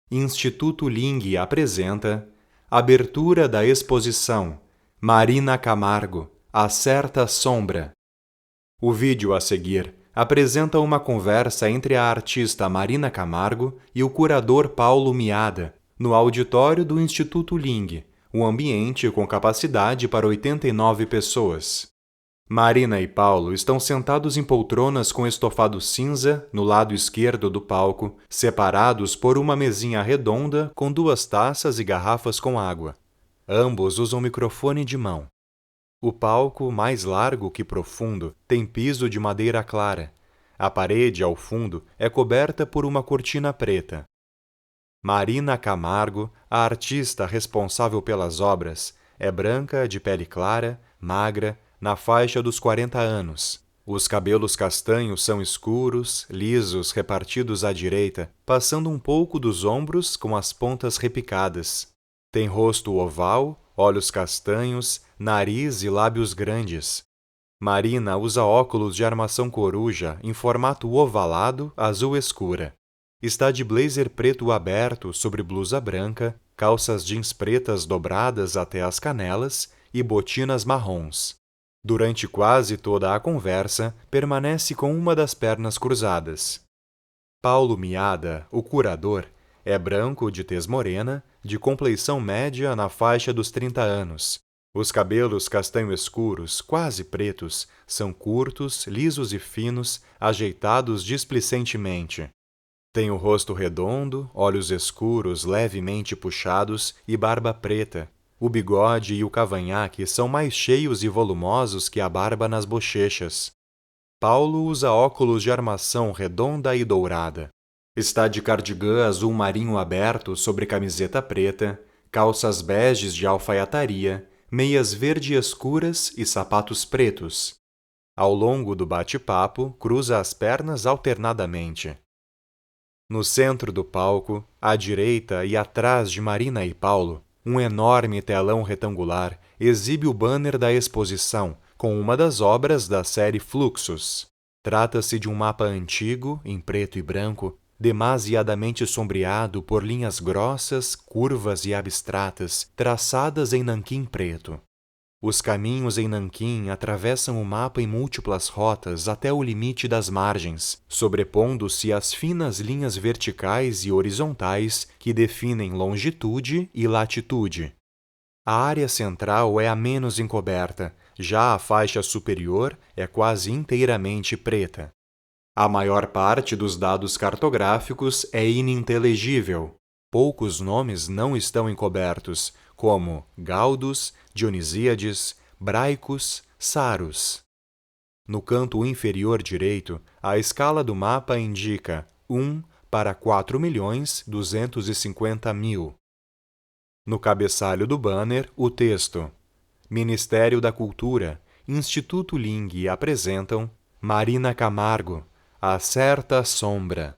Instituto Ling apresenta Abertura da exposição Marina Camargo, A Certa Sombra. O vídeo a seguir apresenta uma conversa entre a artista Marina Camargo e o curador Paulo Miada, no auditório do Instituto Ling, um ambiente com capacidade para 89 pessoas. Marina e Paulo estão sentados em poltronas com estofado cinza no lado esquerdo do palco, separados por uma mesinha redonda com 2 taças e garrafas com água. Ambos usam microfone de mão. O palco, mais largo que profundo, tem piso de madeira clara. A parede, ao fundo, é coberta por uma cortina preta. Marina Camargo, a artista responsável pelas obras, é branca, de pele clara, magra, na faixa dos 40 anos. Os cabelos castanhos são escuros, lisos, repartidos à direita, passando um pouco dos ombros com as pontas repicadas. Tem rosto oval, olhos castanhos, nariz e lábios grandes. Marina usa óculos de armação coruja em formato ovalado, azul escura. Está de blazer preto aberto sobre blusa branca, calças jeans pretas dobradas até as canelas e botinas marrons. Durante quase toda a conversa, permanece com uma das pernas cruzadas. Paulo Miada, o curador, é branco, de tez morena, de compleição média na faixa dos 30 anos. Os cabelos castanho escuros, quase pretos, são curtos, lisos e finos, ajeitados displicentemente. Tem o rosto redondo, olhos escuros levemente puxados e barba preta. O bigode e o cavanhaque são mais cheios e volumosos que a barba nas bochechas. Paulo usa óculos de armação redonda e dourada. Está de cardigã azul marinho aberto sobre camiseta preta, calças beges de alfaiataria, meias verde escuras e sapatos pretos. Ao longo do bate-papo, cruza as pernas alternadamente. No centro do palco, à direita e atrás de Marina e Paulo, um enorme telão retangular exibe o banner da exposição, com uma das obras da série Fluxos. Trata-se de um mapa antigo, em preto e branco, demasiadamente sombreado por linhas grossas, curvas e abstratas, traçadas em nanquim preto. Os caminhos em nanquim atravessam o mapa em múltiplas rotas até o limite das margens, sobrepondo-se às finas linhas verticais e horizontais que definem longitude e latitude. A área central é a menos encoberta, já a faixa superior é quase inteiramente preta. A maior parte dos dados cartográficos é ininteligível. Poucos nomes não estão encobertos, como Gaudos, Dionisíades, Braicos, Saros. No canto inferior direito, a escala do mapa indica 1 para 4.250.000. No cabeçalho do banner, o texto: Ministério da Cultura, Instituto Ling apresentam Marina Camargo, A Certa Sombra.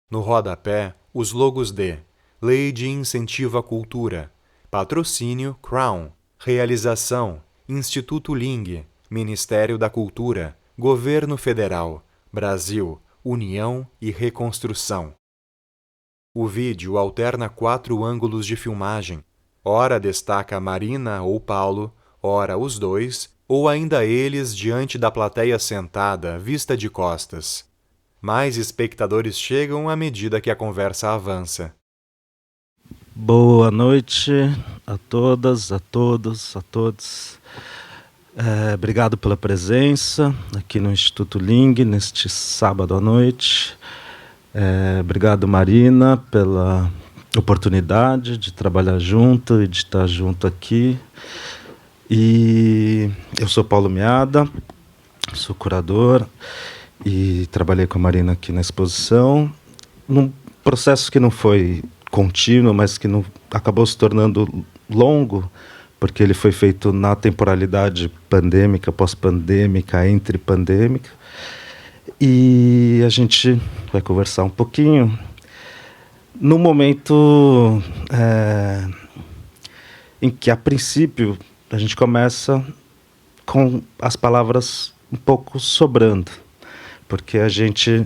No rodapé, os logos de Lei de Incentivo à Cultura, Patrocínio Crown, Realização Instituto Ling, Ministério da Cultura, Governo Federal, Brasil, União e Reconstrução. O vídeo alterna 4 ângulos de filmagem. Ora destaca Marina ou Paulo, ora os dois, ou ainda eles diante da plateia sentada, vista de costas. Mais espectadores chegam à medida que a conversa avança. Boa noite a todas, a todos, a todos. Obrigado pela presença aqui no Instituto Ling, neste sábado à noite. Obrigado, Marina, pela oportunidade de trabalhar junto e de estar junto aqui. E eu sou Paulo Miada, sou curador e trabalhei com a Marina aqui na exposição, num processo que não foi contínuo, mas que não, acabou se tornando longo, porque ele foi feito na temporalidade pandêmica, pós-pandêmica, entre pandêmica. E a gente vai conversar um pouquinho no momento em que, a princípio, a gente começa com as palavras um pouco sobrando, porque a gente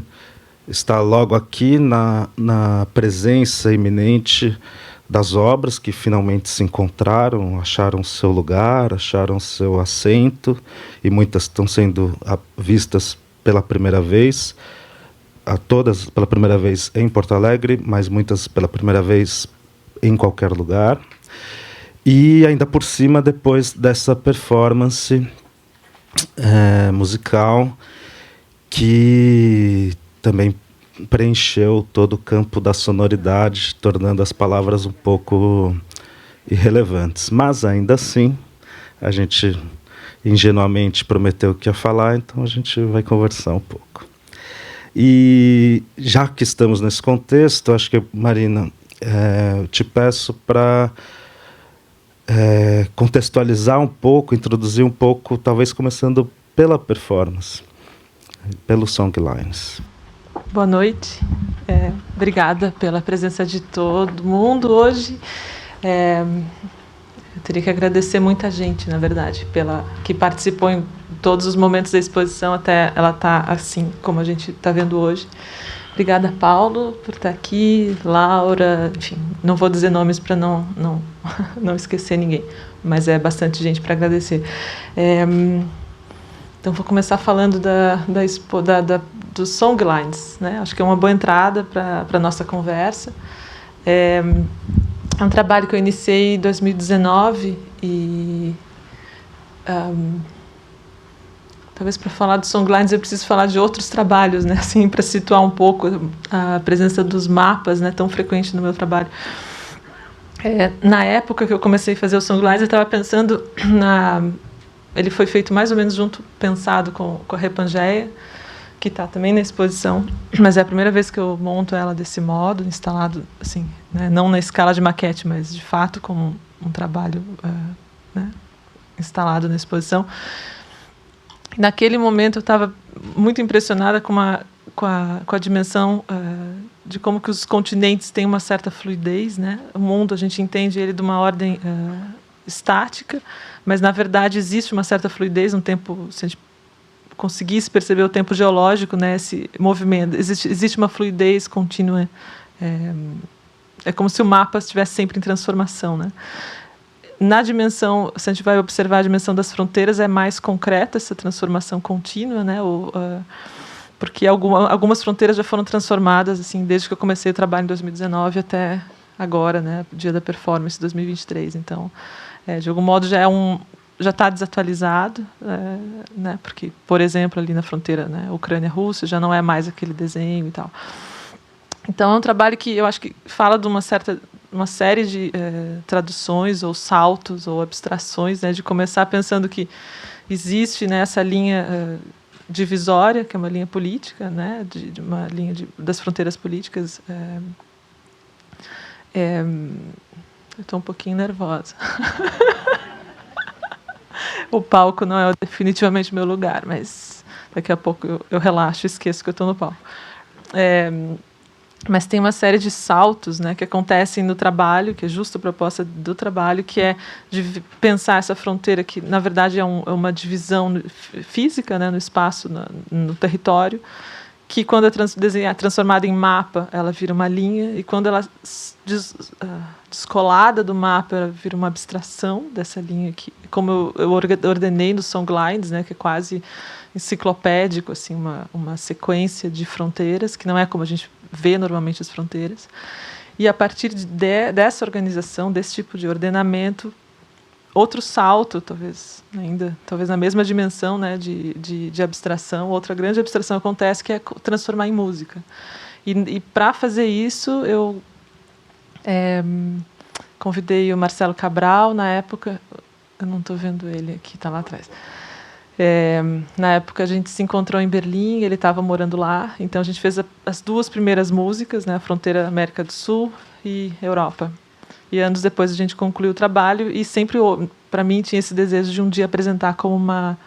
está logo aqui na presença iminente das obras que finalmente se encontraram, acharam seu lugar, acharam seu assento, e muitas estão sendo vistas pela primeira vez, a todas pela primeira vez em Porto Alegre, mas muitas pela primeira vez em qualquer lugar. E ainda por cima, depois dessa performance musical que também preencheu todo o campo da sonoridade, tornando as palavras um pouco irrelevantes. Mas ainda assim, a gente ingenuamente prometeu que ia falar, então a gente vai conversar um pouco. E já que estamos nesse contexto, acho que, Marina, eu te peço para contextualizar um pouco, introduzir um pouco, talvez começando pela performance, pelos songlines. Boa noite, obrigada pela presença de todo mundo hoje. Eu teria que agradecer muita gente, na verdade, que participou em todos os momentos da exposição, até ela estar assim, como a gente está vendo hoje. Obrigada, Paulo, por estar aqui, Laura, enfim, não vou dizer nomes para não esquecer ninguém, mas é bastante gente para agradecer. Então, vou começar falando dos songlines, né? Acho que é uma boa entrada para a nossa conversa. É um trabalho que eu iniciei em 2019 e talvez para falar dos songlines eu preciso falar de outros trabalhos, né? Assim, para situar um pouco a presença dos mapas, né? Tão frequente no meu trabalho. Na época que eu comecei a fazer os songlines, eu estava pensando ele foi feito mais ou menos pensado com a Repangeia, que está também na exposição, mas é a primeira vez que eu monto ela desse modo, instalado assim, né, não na escala de maquete, mas de fato como um trabalho né, instalado na exposição. Naquele momento eu estava muito impressionada com a dimensão de como que os continentes têm uma certa fluidez, né? O mundo, a gente entende ele de uma ordem estática, mas na verdade existe uma certa fluidez, um tempo, se a gente conseguisse perceber o tempo geológico, né, esse movimento, existe uma fluidez contínua, é como se o mapa estivesse sempre em transformação, né? Na dimensão, se a gente vai observar a dimensão das fronteiras, é mais concreta essa transformação contínua, né? Porque algumas fronteiras já foram transformadas, assim, desde que eu comecei o trabalho em 2019 até agora, né, dia da performance 2023. Então, de algum modo já está desatualizado, né, porque, por exemplo, ali na fronteira, né, Ucrânia-Rússia já não é mais aquele desenho e tal. Então é um trabalho que eu acho que fala de uma série de traduções ou saltos ou abstrações, né, de começar pensando que existe, né, essa linha divisória, que é uma linha política, né, de uma linha das fronteiras políticas. Eu estou um pouquinho nervosa. O palco não é definitivamente meu lugar, mas daqui a pouco eu relaxo e esqueço que eu estou no palco. Mas tem uma série de saltos, né, que acontecem no trabalho, que é justo a proposta do trabalho, que é de pensar essa fronteira que, na verdade, é uma divisão física, né, no espaço, no território, que, quando é transformada em mapa, ela vira uma linha, e quando ela descolada do mapa, ela vira uma abstração dessa linha, que, como eu ordenei nos songlines, né, que é quase enciclopédico, assim, uma sequência de fronteiras, que não é como a gente vê normalmente as fronteiras. E, a partir dessa organização, desse tipo de ordenamento, outro salto, talvez na mesma dimensão, né, de abstração, outra grande abstração acontece, que é transformar em música. E para fazer isso, eu convidei o Marcelo Cabral, na época, eu não estou vendo ele aqui, está lá atrás. Na época a gente se encontrou em Berlim, ele estava morando lá, então a gente fez as duas primeiras músicas, né, a fronteira América do Sul e Europa. E anos depois a gente concluiu o trabalho, e sempre, para mim, tinha esse desejo de um dia apresentar como uma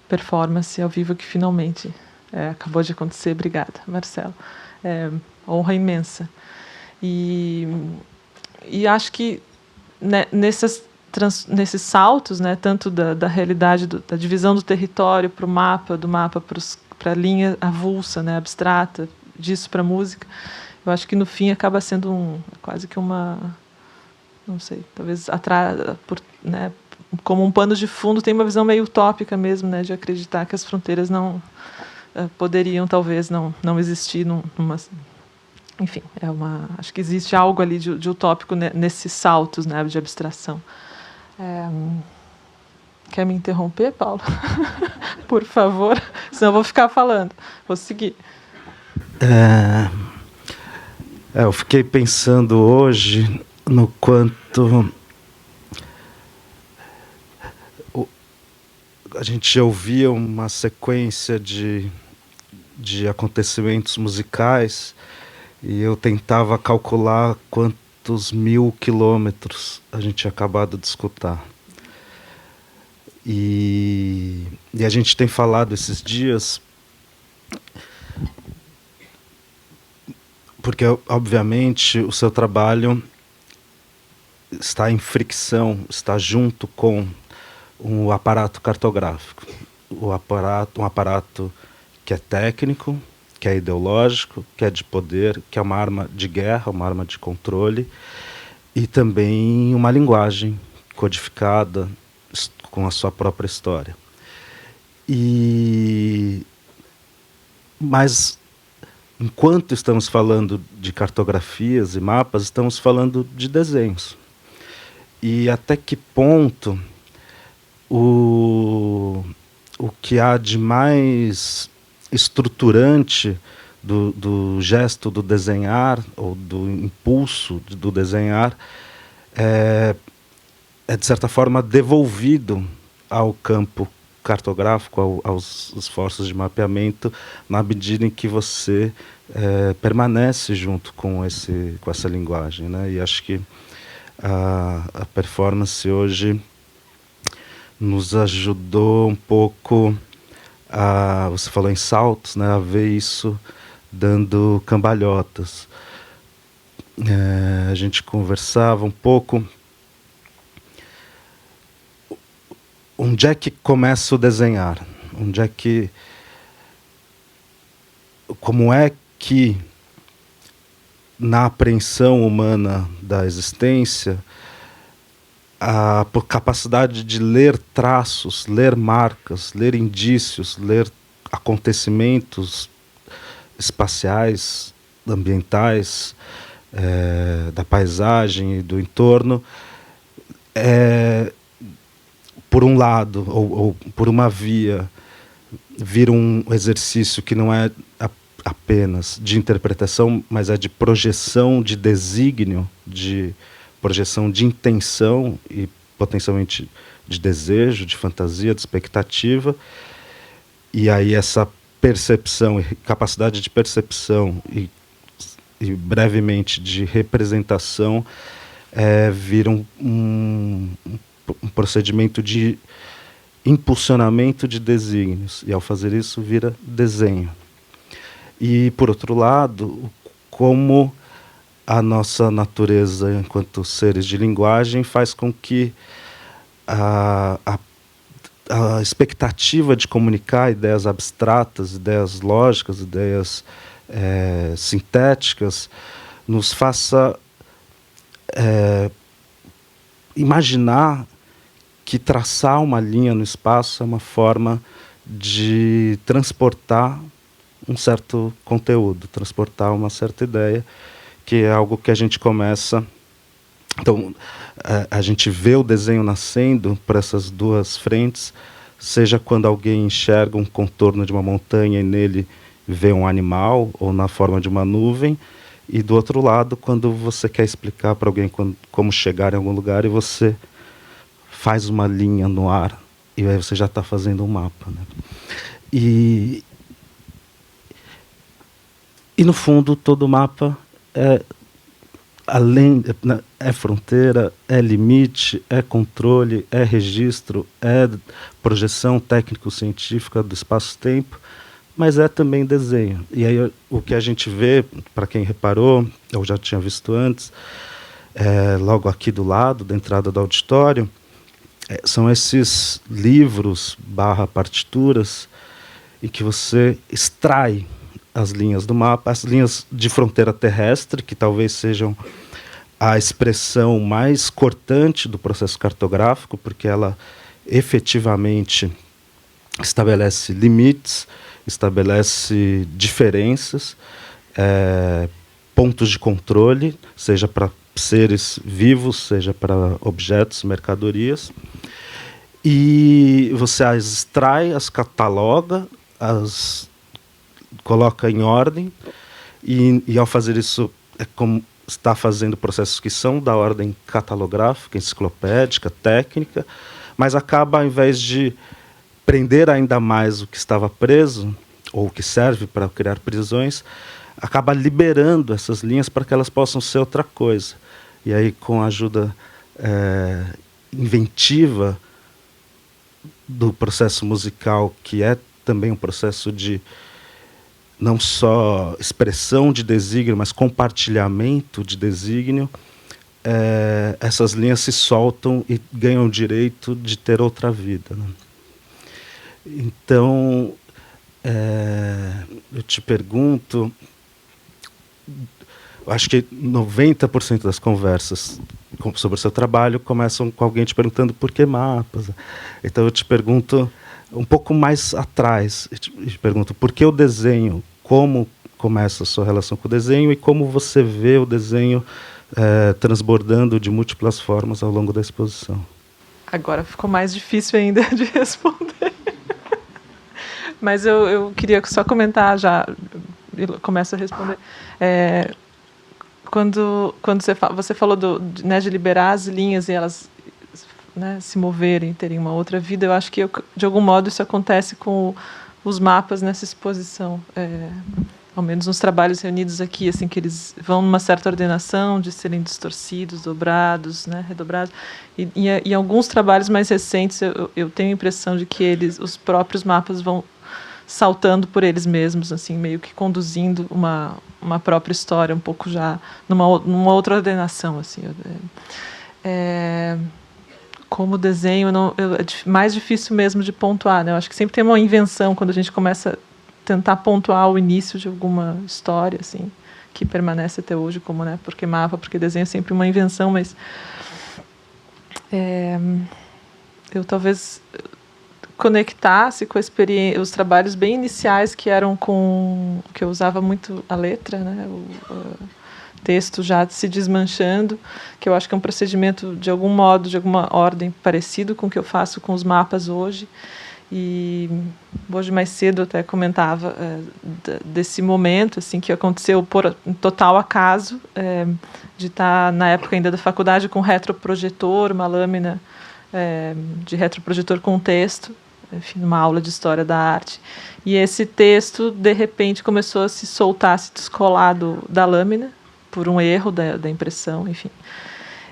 performance ao vivo, que finalmente acabou de acontecer. Obrigada, Marcelo. Honra imensa. E acho que, né, nesses saltos, né, tanto da realidade, da divisão do território para o mapa, do mapa para a linha avulsa, né, abstrata, disso para a música. Eu acho que no fim acaba sendo quase que uma, não sei, talvez né, como um pano de fundo, tem uma visão meio utópica mesmo, né, de acreditar que as fronteiras não poderiam talvez não existir numa, enfim, acho que existe algo ali de utópico nesses saltos, né, de abstração. Quer me interromper, Paulo? Por favor, senão eu vou ficar falando. Vou seguir. Eu fiquei pensando hoje no quanto a gente ouvia uma sequência de acontecimentos musicais e eu tentava calcular quantos 1000 quilômetros a gente tinha acabado de escutar. E a gente tem falado esses dias, porque, obviamente, o seu trabalho está em fricção, está junto com o aparato cartográfico. Um aparato que é técnico, que é ideológico, que é de poder, que é uma arma de guerra, uma arma de controle, e também uma linguagem codificada com a sua própria história. Mas, enquanto estamos falando de cartografias e mapas, estamos falando de desenhos. E até que ponto o que há de mais estruturante do gesto do desenhar, ou do impulso do desenhar, é de certa forma devolvido ao campo cartográfico, aos esforços de mapeamento, na medida em que você permanece junto com essa linguagem, né? E acho que a performance hoje nos ajudou um pouco você falou em saltos, né, a ver isso dando cambalhotas. A gente conversava um pouco. Onde é que começa o desenhar? Como é que na apreensão humana da existência, a capacidade de ler traços, ler marcas, ler indícios, ler acontecimentos espaciais, ambientais, da paisagem e do entorno, por um lado, ou por uma via, vira um exercício que não é apenas de interpretação, mas é de projeção de desígnio, de projeção de intenção e potencialmente de desejo, de fantasia, de expectativa. E aí essa percepção, capacidade de percepção e brevemente de representação vira um procedimento de impulsionamento de desígnios. E ao fazer isso vira desenho. E, por outro lado, como a nossa natureza enquanto seres de linguagem faz com que a expectativa de comunicar ideias abstratas, ideias lógicas, ideias sintéticas, nos faça imaginar que traçar uma linha no espaço é uma forma de transportar um certo conteúdo, transportar uma certa ideia, que é algo que a gente começa... Então, a gente vê o desenho nascendo por essas duas frentes, seja quando alguém enxerga um contorno de uma montanha e nele vê um animal, ou na forma de uma nuvem, e do outro lado, quando você quer explicar para alguém como chegar em algum lugar e você faz uma linha no ar, e aí você já está fazendo um mapa, né? E no fundo, todo mapa é fronteira, é limite, é controle, é registro, é projeção técnico-científica do espaço-tempo, mas é também desenho. E aí o que a gente vê, para quem reparou, eu já tinha visto antes, logo aqui do lado, da entrada do auditório, são esses livros / partituras em que você extrai as linhas do mapa, as linhas de fronteira terrestre, que talvez sejam a expressão mais cortante do processo cartográfico, porque ela efetivamente estabelece limites, estabelece diferenças, pontos de controle, seja para seres vivos, seja para objetos, mercadorias. E você as extrai, as cataloga, as coloca em ordem, e ao fazer isso é como está fazendo processos que são da ordem catalográfica, enciclopédica, técnica, mas acaba, ao invés de prender ainda mais o que estava preso, ou que serve para criar prisões, acaba liberando essas linhas para que elas possam ser outra coisa. E aí, com a ajuda inventiva do processo musical, que é também um processo de não só expressão de desígnio, mas compartilhamento de desígnio, essas linhas se soltam e ganham o direito de ter outra vida, né? Então, eu te pergunto, eu acho que 90% das conversas sobre o seu trabalho começam com alguém te perguntando por que mapas. Então eu te pergunto um pouco mais atrás, eu te pergunto por que o desenho, como começa a sua relação com o desenho e como você vê o desenho transbordando de múltiplas formas ao longo da exposição. Agora ficou mais difícil ainda de responder. Mas eu queria só comentar já, eu começo a responder. Quando você falou de liberar as linhas e elas, né, se moverem, terem uma outra vida, eu acho que de algum modo isso acontece com os mapas nessa exposição. Ao menos nos trabalhos reunidos aqui, assim, que eles vão numa certa ordenação de serem distorcidos, dobrados, né, redobrados. E alguns trabalhos mais recentes, eu tenho a impressão de que os próprios mapas vão saltando por eles mesmos, assim, meio que conduzindo uma própria história, um pouco já numa outra ordenação, assim. Como desenho, é mais difícil mesmo de pontuar, né? Eu acho que sempre tem uma invenção quando a gente começa a tentar pontuar o início de alguma história, assim, que permanece até hoje, como, né? Porque mapa, porque desenho é sempre uma invenção, mas eu talvez conectasse com os trabalhos bem iniciais que eram que eu usava muito a letra, né, o texto já se desmanchando, que eu acho que é um procedimento de algum modo, de alguma ordem parecido com o que eu faço com os mapas hoje. E hoje mais cedo eu até comentava desse momento assim que aconteceu por total acaso, de estar na época ainda da faculdade com retroprojetor, uma lâmina de retroprojetor com texto, enfim, numa aula de história da arte, e esse texto de repente começou a se soltar, se descolar da lâmina por um erro da impressão, enfim.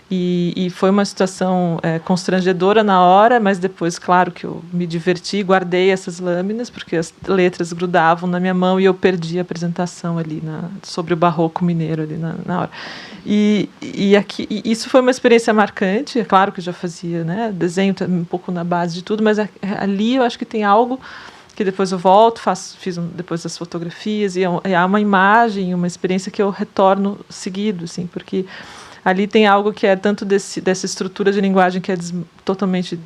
E foi uma situação constrangedora na hora, mas depois, claro, que eu me diverti, guardei essas lâminas, porque as letras grudavam na minha mão e eu perdi a apresentação ali sobre o barroco mineiro ali na hora. E isso foi uma experiência marcante, é claro que eu já fazia, né, desenho um pouco na base de tudo, mas ali eu acho que tem algo que depois eu volto, fiz depois as fotografias, e há uma imagem, uma experiência que eu retorno seguido, assim, porque ali tem algo que é tanto dessa estrutura de linguagem que é totalmente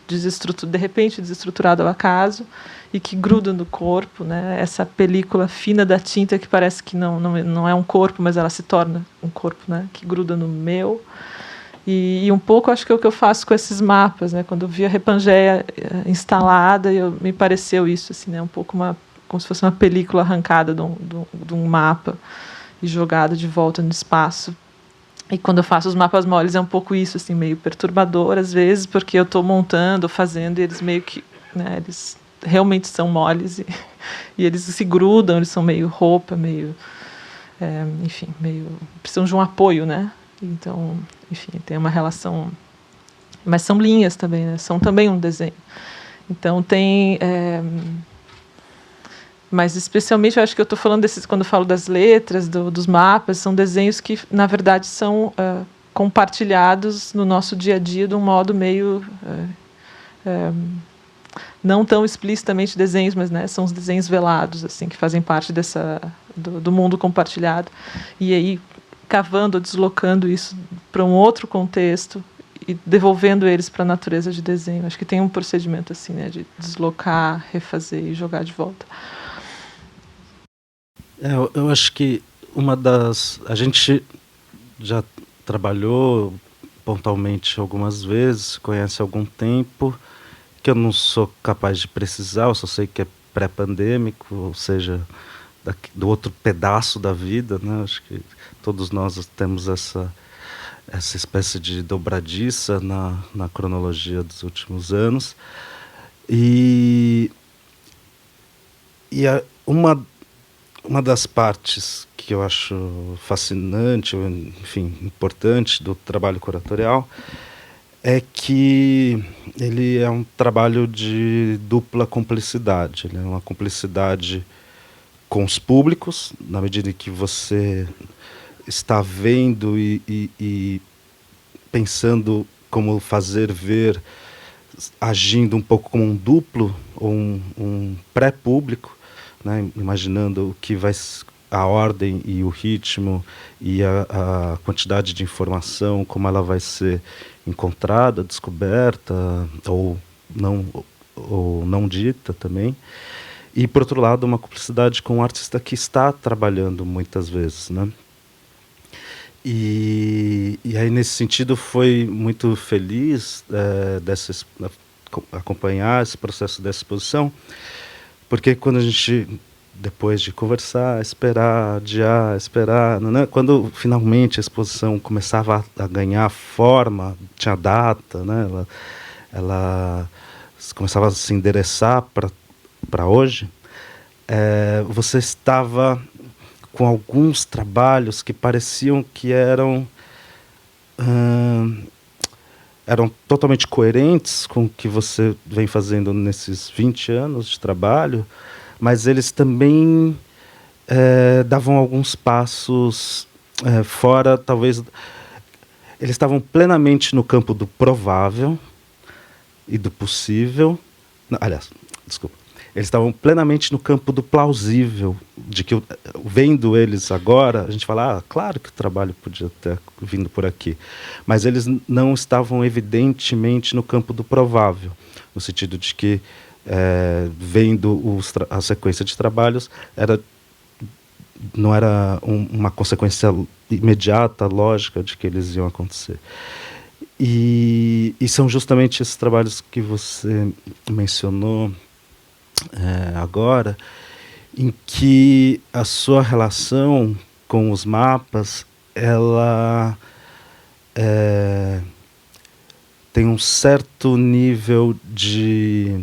de repente desestruturada ao acaso e que gruda no corpo, né? Essa película fina da tinta que parece que não é um corpo, mas ela se torna um corpo, né? Que gruda no meu. E um pouco acho que é o que eu faço com esses mapas, né? Quando eu vi a Repangeia instalada, me pareceu isso, assim, né? Um pouco como se fosse uma película arrancada de um mapa e jogada de volta no espaço. E quando eu faço os mapas moles é um pouco isso, assim, meio perturbador às vezes, porque eu estou montando, fazendo, e eles meio que, né, eles realmente são moles e eles se grudam, eles são meio roupa, meio, enfim, meio precisam de um apoio, né? Então, enfim, tem uma relação, mas são linhas também, né? São também um desenho. Então tem mas especialmente eu acho que eu estou falando quando eu falo das letras, dos mapas, são desenhos que na verdade são compartilhados no nosso dia a dia de um modo meio não tão explicitamente desenhos, mas, né, são os desenhos velados, assim, que fazem parte do mundo compartilhado. E aí, cavando, deslocando isso para um outro contexto e devolvendo eles para a natureza de desenho. Acho que tem um procedimento assim, né, de deslocar, refazer e jogar de volta. Eu acho que a gente já trabalhou pontualmente algumas vezes, conhece há algum tempo, que eu não sou capaz de precisar, eu só sei que é pré-pandêmico, ou seja, do outro pedaço da vida, né? Acho que todos nós temos essa espécie de dobradiça na cronologia dos últimos anos. Uma das partes que eu acho fascinante, ou, enfim, importante do trabalho curatorial é que ele é um trabalho de dupla cumplicidade. Ele é uma cumplicidade com os públicos, na medida em que você está vendo e pensando como fazer ver, agindo um pouco como um duplo ou um pré-público, né, imaginando o que vai, a ordem e o ritmo e a quantidade de informação, como ela vai ser encontrada, descoberta ou não dita também. E, por outro lado, uma cumplicidade com um artista que está trabalhando muitas vezes, né? E aí, nesse sentido, foi muito feliz acompanhar esse processo dessa exposição, porque quando a gente, depois de conversar, adiar, esperar, né, quando finalmente a exposição começava a ganhar forma, tinha data, né, ela começava a se endereçar para hoje, você estava com alguns trabalhos que pareciam que eram totalmente coerentes com o que você vem fazendo nesses 20 anos de trabalho, mas eles também davam alguns passos fora, talvez. Eles estavam plenamente no campo do provável e do possível. Não, aliás, desculpa. Eles estavam plenamente no campo do plausível, de que, vendo eles agora, a gente fala, claro que o trabalho podia ter vindo por aqui. Mas eles não estavam evidentemente no campo do provável, no sentido de que, vendo a sequência de trabalhos, não era uma consequência imediata, lógica, de que eles iam acontecer. E são justamente esses trabalhos que você mencionou agora, em que a sua relação com os mapas, ela tem um certo nível de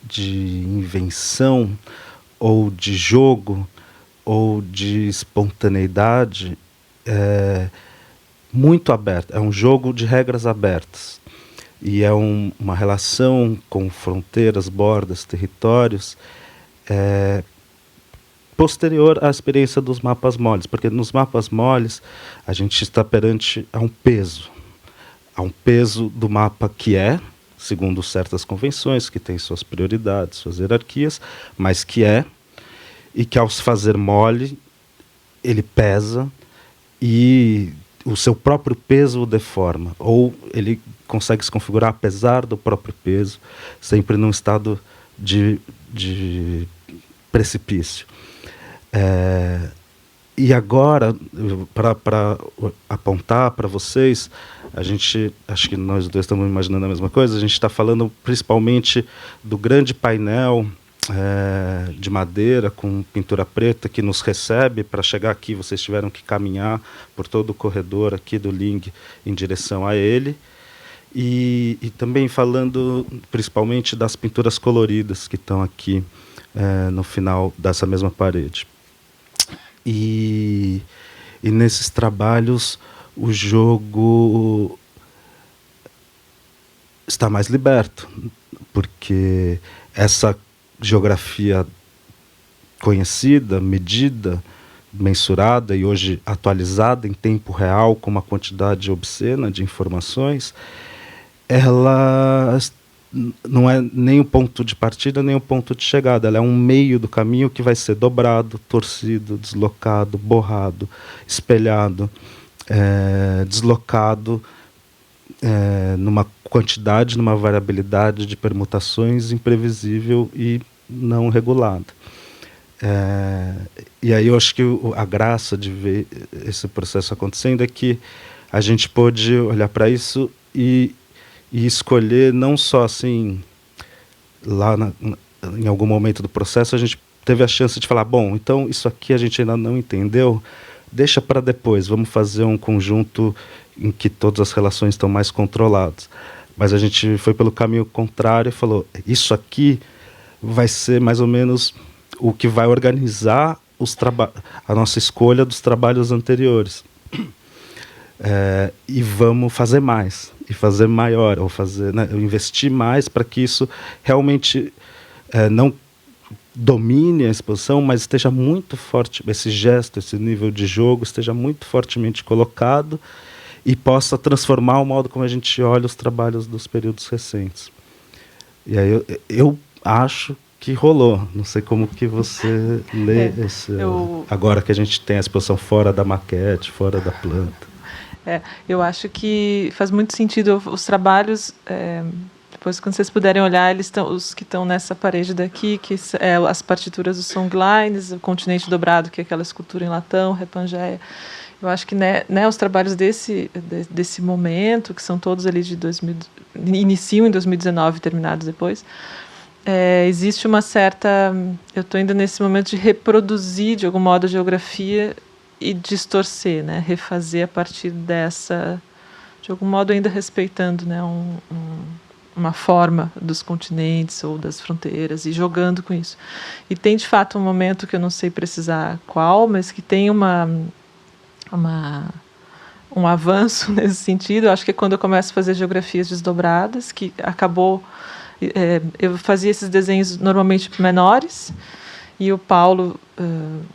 invenção, ou de jogo, ou de espontaneidade, muito aberto. É um jogo de regras abertas. E é uma relação com fronteiras, bordas, territórios, posterior à experiência dos mapas moles. Porque nos mapas moles a gente está perante a um peso do mapa que segundo certas convenções, que tem suas prioridades, suas hierarquias, mas e que ao se fazer mole, ele pesa e o seu próprio peso o deforma, ou ele consegue se configurar apesar do próprio peso, sempre num estado de precipício. E agora, para apontar para vocês, acho que nós dois estamos imaginando a mesma coisa, a gente está falando principalmente do grande painel de madeira com pintura preta que nos recebe. Para chegar aqui, vocês tiveram que caminhar por todo o corredor aqui do Ling em direção a ele. E também falando principalmente das pinturas coloridas que estão aqui no final dessa mesma parede. E nesses trabalhos o jogo está mais liberto, porque essa geografia conhecida, medida, mensurada e hoje atualizada em tempo real com uma quantidade obscena de informações, ela não é nem o ponto de partida, nem o ponto de chegada. Ela é um meio do caminho que vai ser dobrado, torcido, deslocado, borrado, espelhado, deslocado, numa quantidade, numa variabilidade de permutações imprevisível e não regulada. E aí eu acho que a graça de ver esse processo acontecendo é que a gente pôde olhar para isso e escolher não só assim, lá em algum momento do processo a gente teve a chance de falar, bom, então isso aqui a gente ainda não entendeu, deixa para depois, vamos fazer um conjunto em que todas as relações estão mais controladas. Mas a gente foi pelo caminho contrário e falou, isso aqui vai ser mais ou menos o que vai organizar a nossa escolha dos trabalhos anteriores. E vamos fazer mais, e fazer maior, ou investir mais para que isso realmente não domine a exposição, mas esteja muito forte, esse gesto, esse nível de jogo esteja muito fortemente colocado e possa transformar o modo como a gente olha os trabalhos dos períodos recentes. E aí eu acho que rolou. Não sei como que você lê agora que a gente tem a exposição fora da maquete, fora da planta. Eu acho que faz muito sentido os trabalhos. Depois, quando vocês puderem olhar, os que estão nessa parede daqui, que as partituras dos songlines, o Continente Dobrado, que é aquela escultura em latão, Repangeia. Eu acho que os trabalhos desse momento, que são todos ali de iniciam em 2019 terminados depois, existe uma certa... Eu estou ainda nesse momento de reproduzir, de algum modo, a geografia e distorcer, né? Refazer a partir dessa... De algum modo, ainda respeitando, né? Uma forma dos continentes ou das fronteiras e jogando com isso. E tem, de fato, um momento que eu não sei precisar qual, mas que tem um avanço nesse sentido. Eu acho que é quando eu começo a fazer geografias desdobradas, que acabou... eu fazia esses desenhos normalmente menores, e o Paulo,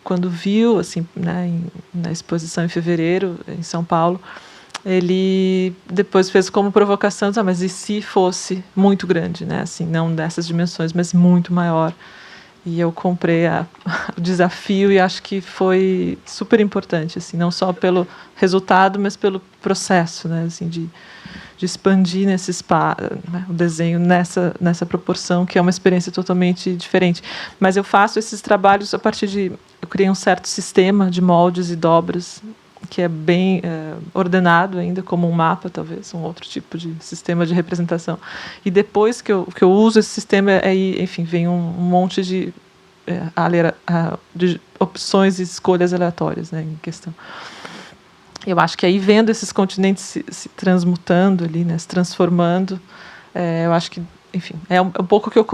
quando viu, assim, né, na exposição em fevereiro, em São Paulo, ele depois fez como provocação, mas e se fosse muito grande, né? Assim, não dessas dimensões, mas muito maior. E eu comprei o desafio e acho que foi super importante, assim, não só pelo resultado, mas pelo processo, né? Assim, de expandir nesse espaço, né? O desenho nessa proporção, que é uma experiência totalmente diferente. Mas eu faço esses trabalhos a partir de... Eu criei um certo sistema de moldes e dobras, que é bem ordenado ainda, como um mapa, talvez, um outro tipo de sistema de representação. E depois que eu uso esse sistema, aí, enfim, vem um monte de opções e escolhas aleatórias, né, em questão. Eu acho que aí, vendo esses continentes se transmutando ali, né, se transformando, eu acho que, enfim, é um pouco que eu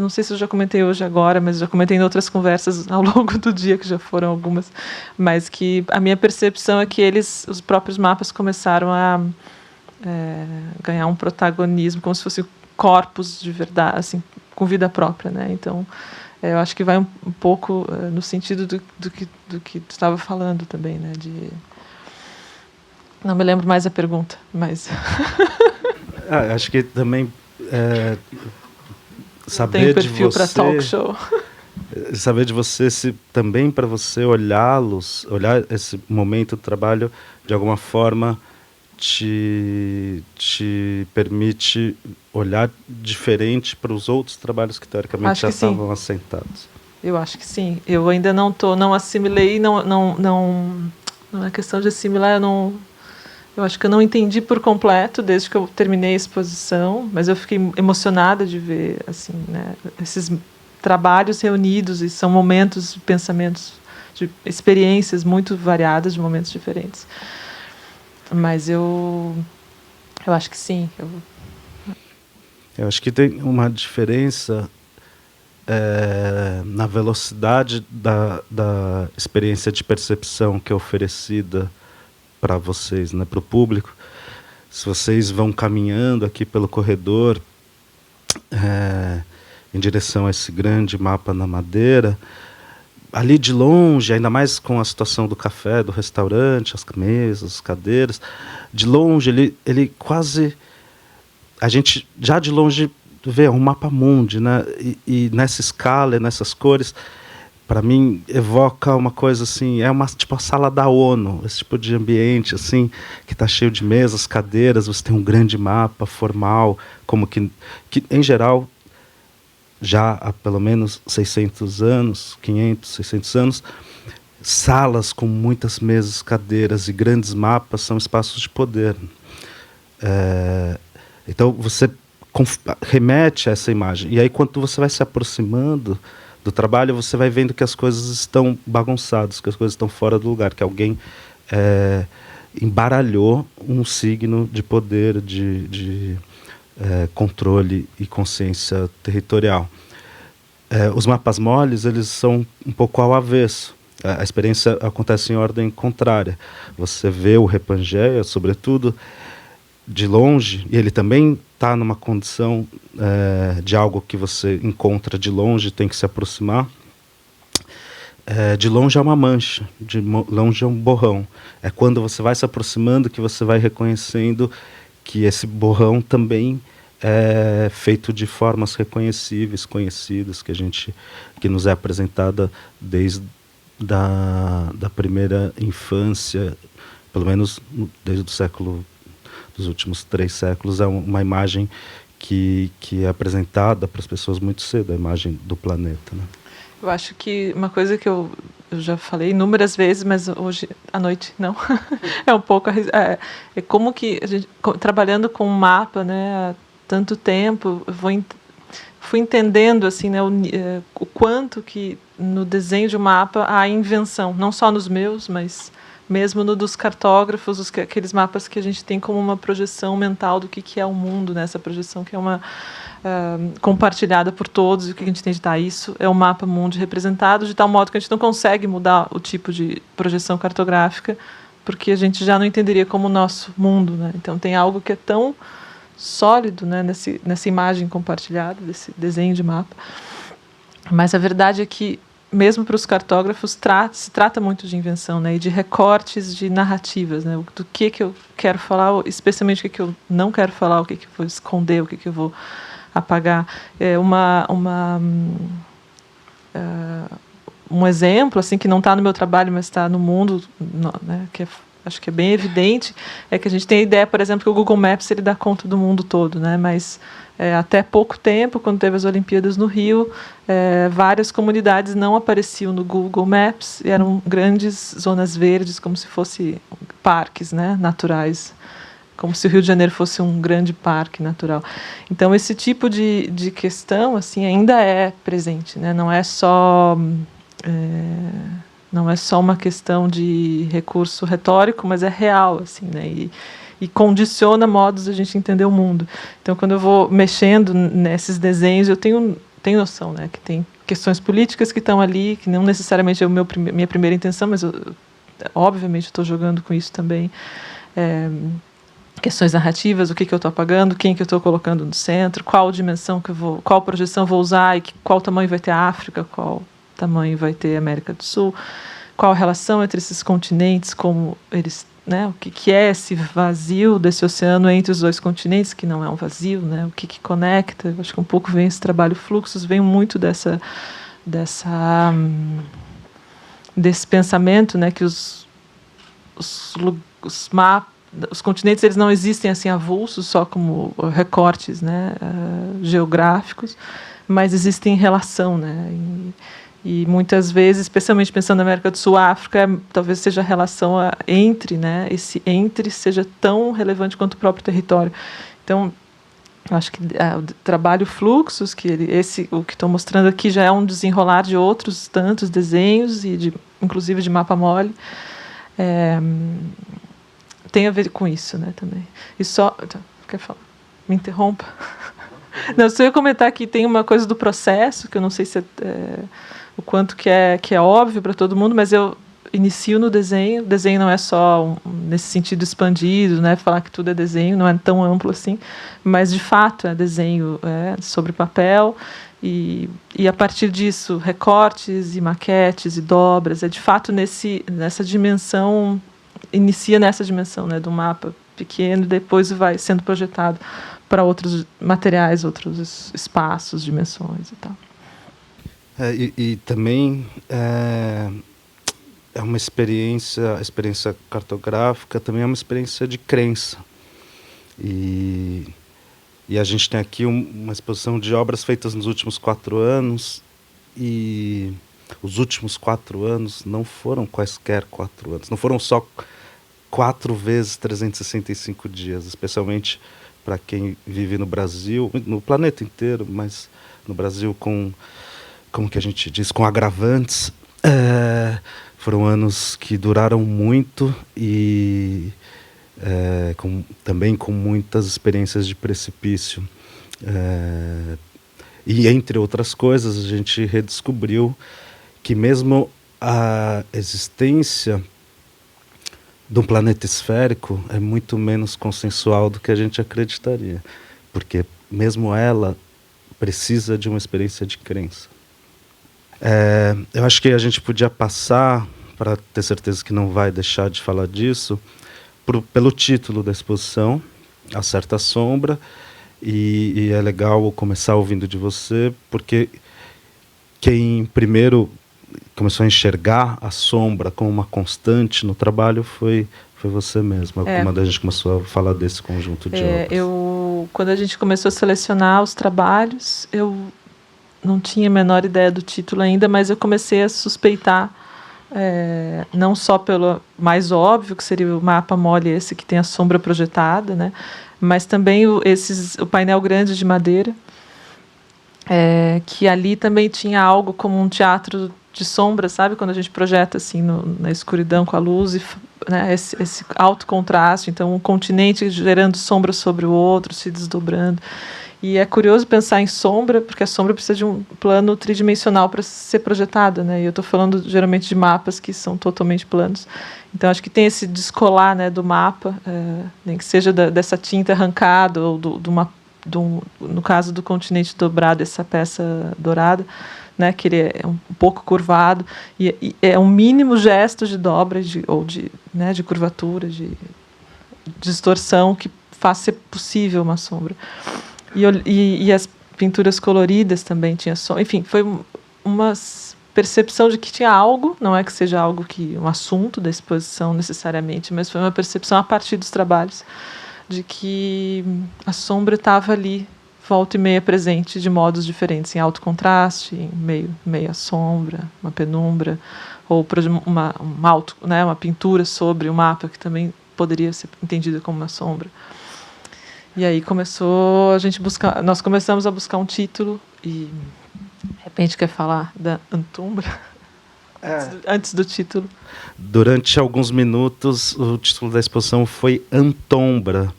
não sei se eu já comentei hoje agora, mas já comentei em outras conversas ao longo do dia, que já foram algumas, mas que a minha percepção é que os próprios mapas começaram a ganhar um protagonismo, como se fossem corpos de verdade, assim, com vida própria, né? Então, eu acho que vai um pouco no sentido do que tu estava falando também, né? Não me lembro mais a pergunta, mas... acho que também... saber tem perfil para talk show. Saber de você, se também para você olhar esse momento do trabalho, de alguma forma te permite olhar diferente para os outros trabalhos que teoricamente já estavam assentados. Eu acho que sim. Eu ainda não assimilei, não é questão de assimilar, eu acho que eu não entendi por completo desde que eu terminei a exposição, mas eu fiquei emocionada de ver, assim, né, esses trabalhos reunidos, e são momentos, pensamentos, de experiências muito variadas, de momentos diferentes. Mas eu acho que sim. Eu acho que tem uma diferença na velocidade da experiência de percepção que é oferecida para vocês, né, para o público. Se vocês vão caminhando aqui pelo corredor em direção a esse grande mapa na madeira, ali de longe, ainda mais com a situação do café, do restaurante, as mesas, as cadeiras, de longe ele quase... A gente já de longe vê, é um mapa mundi, né? E nessa escala, nessas cores, para mim evoca uma coisa assim, é tipo a sala da ONU, esse tipo de ambiente assim, que está cheio de mesas, cadeiras, você tem um grande mapa formal, como que em geral já há pelo menos 600 anos, 500, 600 anos, salas com muitas mesas, cadeiras e grandes mapas são espaços de poder. Então você remete a essa imagem. E aí quando você vai se aproximando do trabalho, você vai vendo que as coisas estão bagunçadas, que as coisas estão fora do lugar, que alguém embaralhou um signo de poder, de controle e consciência territorial. Os mapas moles, eles são um pouco ao avesso. A experiência acontece em ordem contrária. Você vê o Repangeia, sobretudo, de longe, e ele também está numa condição de algo que você encontra de longe, tem que se aproximar. De longe é uma mancha, de longe é um borrão. É quando você vai se aproximando que você vai reconhecendo que esse borrão também é feito de formas reconhecíveis, conhecidas, que nos é apresentada desde da primeira infância, pelo menos desde o século, dos últimos 3 séculos, é uma imagem que é apresentada para as pessoas muito cedo, a imagem do planeta, né? Eu acho que uma coisa que eu já falei inúmeras vezes, mas hoje à noite não, é um pouco é como que a gente, trabalhando com um mapa, né, há tanto tempo, fui entendendo assim, né, o quanto que no desenho de um mapa há invenção, não só nos meus, mas mesmo no dos cartógrafos, aqueles mapas que a gente tem como uma projeção mental do que é o mundo, né? Essa projeção que é uma compartilhada por todos, e o que a gente tem de dar isso é o mapa mundi representado, de tal modo que a gente não consegue mudar o tipo de projeção cartográfica, porque a gente já não entenderia como o nosso mundo, né? Então tem algo que é tão sólido, né, nessa imagem compartilhada, desse desenho de mapa. Mas a verdade é que mesmo para os cartógrafos, se trata muito de invenção, né, e de recortes de narrativas, né, do que eu quero falar, especialmente o que eu não quero falar, o que eu vou esconder, o que eu vou apagar. Um exemplo assim que não está no meu trabalho, mas está no mundo, né, que acho que é bem evidente, é que a gente tem a ideia, por exemplo, que o Google Maps ele dá conta do mundo todo, né, mas até pouco tempo, quando teve as Olimpíadas no Rio, várias comunidades não apareciam no Google Maps, eram grandes zonas verdes, como se fossem parques, né, naturais, como se o Rio de Janeiro fosse um grande parque natural. Então, esse tipo de questão assim, ainda é presente, né, não é só uma questão de recurso retórico, mas é real, assim, né, e condiciona modos de a gente entender o mundo. Então, quando eu vou mexendo nesses desenhos, eu tenho noção, né, que tem questões políticas que estão ali, que não necessariamente é minha primeira intenção, mas obviamente estou jogando com isso também. Questões narrativas, o que eu estou apagando, quem que eu estou colocando no centro, qual dimensão qual projeção vou usar, e qual tamanho vai ter a África, qual tamanho vai ter a América do Sul, qual a relação entre esses continentes, como eles, né, o que é esse vazio desse oceano entre os 2 continentes, que não é um vazio, né, o que conecta. Eu acho que um pouco vem esse trabalho Fluxos, vem muito desse pensamento, né, que os continentes eles não existem assim avulsos, só como recortes, né, geográficos, mas existem em relação, né, e muitas vezes, especialmente pensando na América do Sul, a África talvez seja a relação entre, né, esse entre seja tão relevante quanto o próprio território. Então, acho que o trabalho Fluxos, o que estou mostrando aqui já é um desenrolar de outros tantos desenhos, e inclusive de mapa mole, tem a ver com isso, né, também. E só... Quer falar? Me interrompa? Não, só ia comentar que tem uma coisa do processo, que eu não sei se o quanto que é óbvio para todo mundo, mas eu inicio no desenho. O desenho não é só nesse sentido expandido, né, falar que tudo é desenho, não é tão amplo assim, mas de fato é desenho sobre papel, e a partir disso recortes e maquetes e dobras, de fato nessa dimensão, inicia nessa dimensão, né, do mapa pequeno, e depois vai sendo projetado para outros materiais, outros espaços, dimensões e tal. E também é uma experiência, a experiência cartográfica também é uma experiência de crença. E a gente tem aqui uma exposição de obras feitas nos últimos 4 anos, e os últimos 4 anos não foram quaisquer 4 anos, não foram só 4 vezes 365 dias, especialmente para quem vive no Brasil, no planeta inteiro, mas no Brasil como que a gente diz, com agravantes. Foram anos que duraram muito e também com muitas experiências de precipício. E, entre outras coisas, a gente redescobriu que mesmo a existência de um planeta esférico é muito menos consensual do que a gente acreditaria, porque mesmo ela precisa de uma experiência de crença. Eu acho que a gente podia passar, para ter certeza que não vai deixar de falar disso, pelo título da exposição, A Certa Sombra, e é legal começar ouvindo de você, porque quem primeiro começou a enxergar a sombra como uma constante no trabalho foi você mesma, quando a gente começou a falar desse conjunto de obras. Quando a gente começou a selecionar os trabalhos, eu não tinha a menor ideia do título ainda, mas eu comecei a suspeitar, não só pelo mais óbvio, que seria o mapa mole esse que tem a sombra projetada, né, mas também o painel grande de madeira, que ali também tinha algo como um teatro de sombra, sabe? Quando a gente projeta assim na escuridão com a luz, né, esse alto contraste, então um continente gerando sombra sobre o outro, se desdobrando. E é curioso pensar em sombra, porque a sombra precisa de um plano tridimensional para ser projetada, né? E eu estou falando geralmente de mapas que são totalmente planos. Então acho que tem esse descolar, né, do mapa, nem que seja dessa tinta arrancada ou no caso do continente dobrado, essa peça dourada, né, que ele é um pouco curvado, e é um mínimo gesto de dobra né, de curvatura, de distorção que faz ser possível uma sombra. E as pinturas coloridas também tinha sombra. Enfim, foi uma percepção de que tinha algo, não é que seja algo um assunto da exposição necessariamente, mas foi uma percepção a partir dos trabalhos de que a sombra estava ali, volta e meia presente, de modos diferentes, em alto contraste, em meia sombra, uma penumbra, ou uma pintura sobre o mapa, que também poderia ser entendida como uma sombra. E aí nós começamos a buscar um título, e de repente quer falar da Antumbra? Antes do título. Durante alguns minutos, o título da exposição foi Antombra,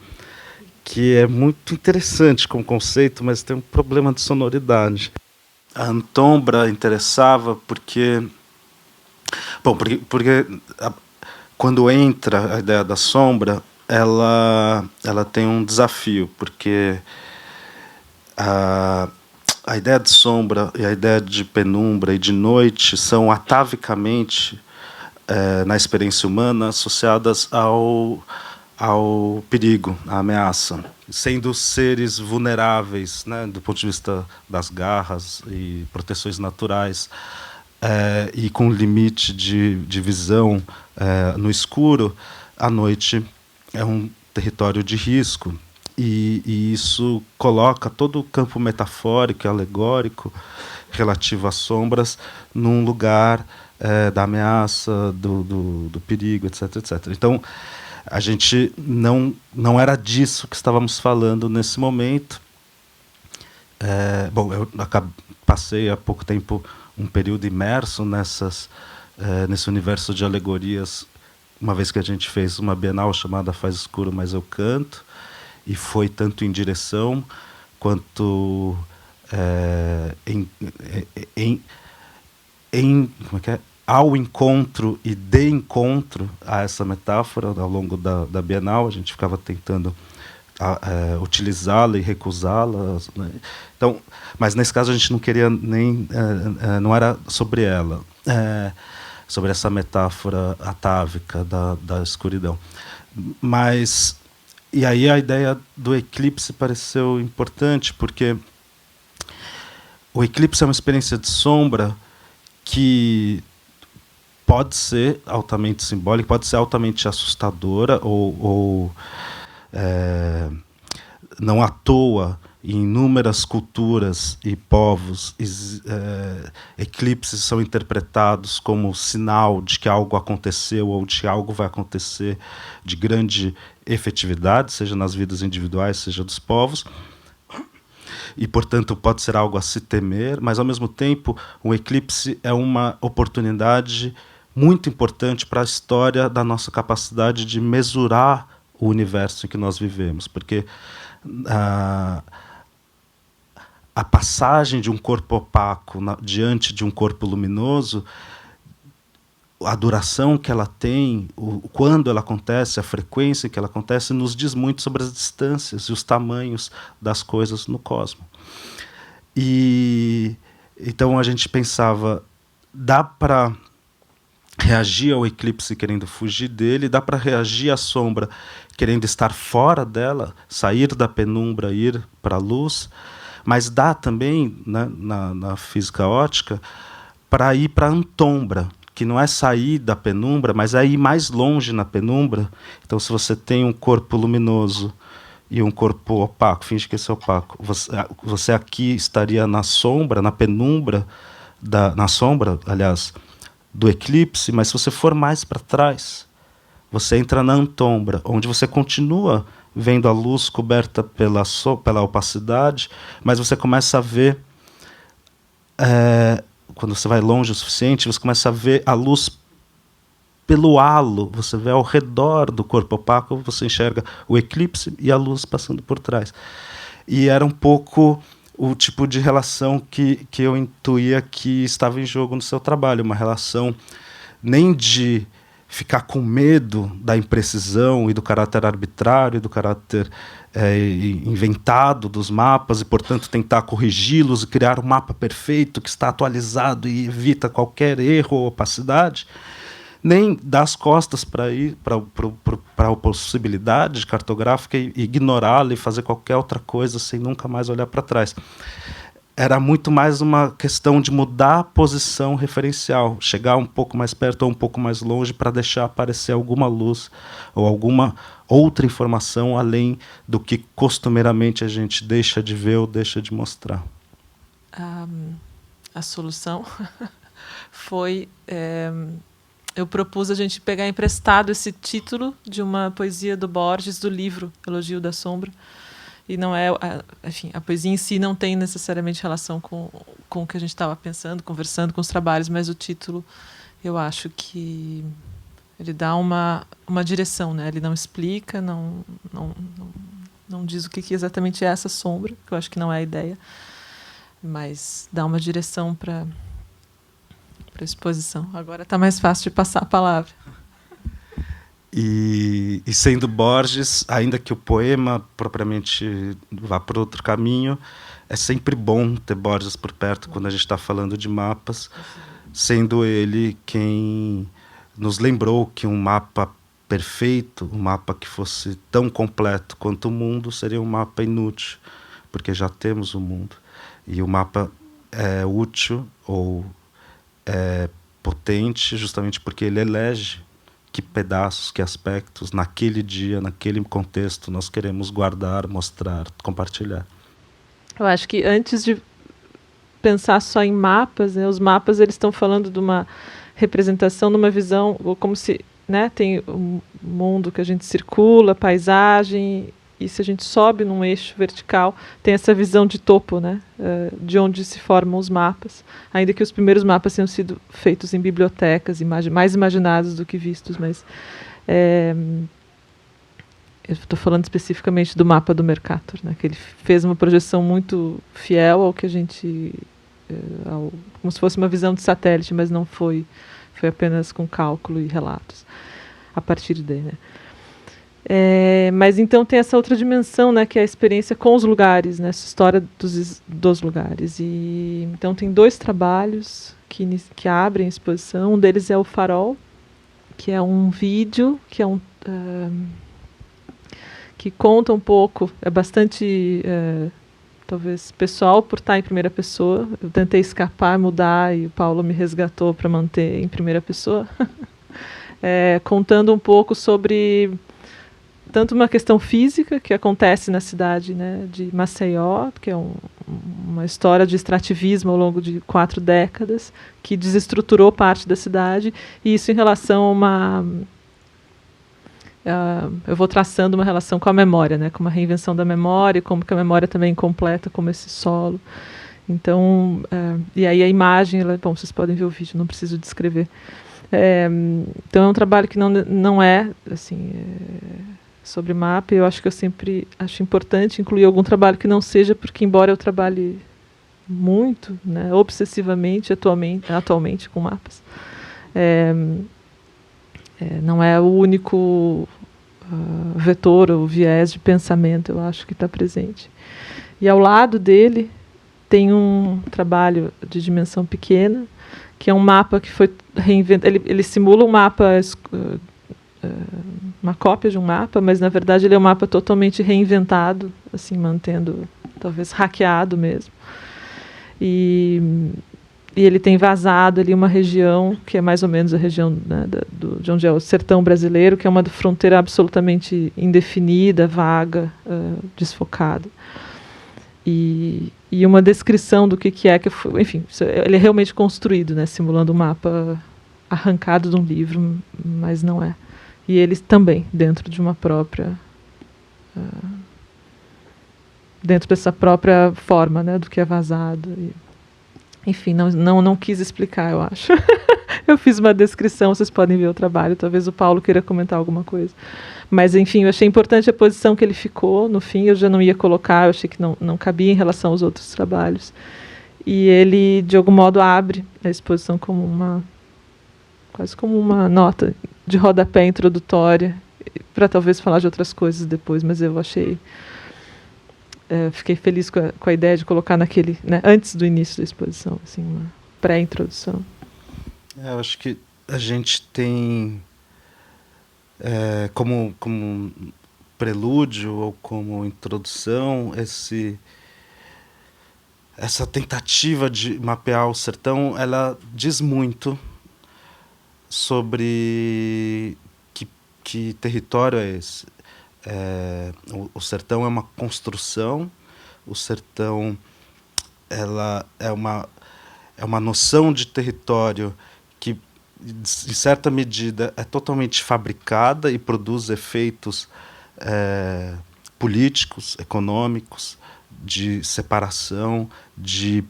que é muito interessante como conceito, mas tem um problema de sonoridade. A Antombra interessava porque quando entra a ideia da sombra, ela tem um desafio, porque a ideia de sombra e a ideia de penumbra e de noite são atavicamente, na experiência humana, associadas ao perigo, à ameaça, sendo seres vulneráveis, né, do ponto de vista das garras e proteções naturais, e com limite de visão no escuro. A noite é um território de risco, e isso coloca todo o campo metafórico e alegórico relativo às sombras num lugar da ameaça, do perigo, etc, etc. Então, a gente não era disso que estávamos falando nesse momento. Eu passei há pouco tempo um período imerso nesse universo de alegorias, uma vez que a gente fez uma Bienal chamada Faz Escuro, Mas Eu Canto, e foi tanto em direção quanto ao encontro e de encontro a essa metáfora ao longo da Bienal. A gente ficava tentando utilizá-la e recusá-la, né? Então, mas nesse caso a gente não queria não era sobre ela, sobre essa metáfora atávica da escuridão. Mas E aí a ideia do eclipse pareceu importante, porque o eclipse é uma experiência de sombra que pode ser altamente simbólica, pode ser altamente assustadora, não à toa, em inúmeras culturas e povos, eclipses são interpretados como sinal de que algo aconteceu ou de que algo vai acontecer de grande efetividade, seja nas vidas individuais, seja dos povos. E, portanto, pode ser algo a se temer, mas, ao mesmo tempo, o eclipse é uma oportunidade muito importante para a história da nossa capacidade de mesurar o universo em que nós vivemos, porque a passagem de um corpo opaco diante de um corpo luminoso, a duração que ela tem, quando ela acontece, a frequência que ela acontece, nos diz muito sobre as distâncias e os tamanhos das coisas no cosmos. E então a gente pensava, dá para reagir ao eclipse querendo fugir dele, dá para reagir à sombra querendo estar fora dela, sair da penumbra, ir para a luz, mas dá também, né, na física ótica, para ir para a antombra, que não é sair da penumbra, mas é ir mais longe na penumbra. Então, se você tem um corpo luminoso e um corpo opaco, finge que esse é opaco, você aqui estaria na sombra, na penumbra, na sombra, aliás, do eclipse, mas se você for mais para trás, você entra na antombra, onde você continua vendo a luz coberta pela opacidade, mas você começa a ver, quando você vai longe o suficiente, você começa a ver a luz pelo halo, você vê ao redor do corpo opaco, você enxerga o eclipse e a luz passando por trás. E era um pouco o tipo de relação que eu intuía que estava em jogo no seu trabalho, uma relação nem de ficar com medo da imprecisão e do caráter arbitrário, do caráter inventado dos mapas e, portanto, tentar corrigi-los e criar um mapa perfeito que está atualizado e evita qualquer erro ou opacidade, nem dar as costas para a possibilidade cartográfica e ignorá-la e fazer qualquer outra coisa sem nunca mais olhar para trás. Era muito mais uma questão de mudar a posição referencial, chegar um pouco mais perto ou um pouco mais longe para deixar aparecer alguma luz ou alguma outra informação além do que costumeiramente a gente deixa de ver ou deixa de mostrar. A solução foi... eu propus a gente pegar emprestado esse título de uma poesia do Borges, do livro Elogio da Sombra. E não é, enfim, a poesia em si não tem necessariamente relação com o que a gente estava pensando, conversando com os trabalhos, mas o título, eu acho que ele dá uma direção, né? Ele não explica, não diz o que exatamente é essa sombra, que eu acho que não é a ideia, mas dá uma direção para a exposição. Agora está mais fácil de passar a palavra. E sendo Borges, ainda que o poema propriamente vá por outro caminho, é sempre bom ter Borges por perto quando a gente está falando de mapas, sendo ele quem nos lembrou que um mapa perfeito, um mapa que fosse tão completo quanto o mundo, seria um mapa inútil, porque já temos o mundo. E o mapa é útil ou é potente justamente porque ele elege que pedaços, que aspectos, naquele dia, naquele contexto, nós queremos guardar, mostrar, compartilhar. Eu acho que antes de pensar só em mapas, né, os mapas eles estão falando de uma representação, de uma visão, ou como se, né, tem um mundo que a gente circula, paisagem, e se a gente sobe num eixo vertical, tem essa visão de topo, né, de onde se formam os mapas, ainda que os primeiros mapas tenham sido feitos em bibliotecas, mais imaginados do que vistos, mas eu estou falando especificamente do mapa do Mercator, né, que ele fez uma projeção muito fiel ao que a gente, como se fosse uma visão de satélite, mas não foi apenas com cálculo e relatos a partir dele, né. Mas então tem essa outra dimensão, né, que é a experiência com os lugares, né, essa história dos lugares. E então tem 2 trabalhos que abrem a exposição. Um deles é o Farol, que é um vídeo, que que conta um pouco, é bastante, talvez, pessoal por estar em primeira pessoa. Eu tentei escapar, mudar, e o Paulo me resgatou para manter em primeira pessoa. Contando um pouco sobre tanto uma questão física que acontece na cidade, né, de Maceió, que é uma história de extrativismo ao longo de 4 décadas, que desestruturou parte da cidade, e isso em relação a uma... eu vou traçando uma relação com a memória, né, com uma reinvenção da memória, e como que a memória também é incompleta como esse solo. Então, e aí a imagem, bom, vocês podem ver o vídeo, não preciso descrever. Então é um trabalho que não é assim, sobre mapa. Eu acho que eu sempre acho importante incluir algum trabalho que não seja, porque embora eu trabalhe muito, né, obsessivamente atualmente com mapas, não é o único vetor ou viés de pensamento, eu acho, que está presente. E ao lado dele tem um trabalho de dimensão pequena, que é um mapa que foi reinventado. Ele simula um mapa, uma cópia de um mapa, mas na verdade ele é um mapa totalmente reinventado, assim, mantendo, talvez hackeado mesmo. E ele tem vazado ali uma região que é mais ou menos a região, né, de onde é o sertão brasileiro, que é uma fronteira absolutamente indefinida, vaga, desfocada. E uma descrição do que é, enfim, ele é realmente construído, né, simulando um mapa arrancado de um livro, mas não é. E ele também, dentro de uma própria... dentro dessa própria forma, né, do que é vazado. Enfim, não quis explicar, eu acho. Eu fiz uma descrição, vocês podem ver o trabalho, talvez o Paulo queira comentar alguma coisa. Mas, enfim, eu achei importante a posição que ele ficou. No fim, eu já não ia colocar, eu achei que não cabia em relação aos outros trabalhos. E ele, de algum modo, abre a exposição como quase como uma nota de rodapé introdutória, para talvez falar de outras coisas depois, mas eu achei... fiquei feliz com a ideia de colocar naquele, né, antes do início da exposição, assim, uma pré-introdução. Eu acho que a gente tem... como prelúdio ou como introdução, essa tentativa de mapear o sertão, ela diz muito sobre que território é esse. O sertão é uma construção, o sertão ela é uma noção de território que, em certa medida, é totalmente fabricada e produz efeitos políticos, econômicos, de separação, de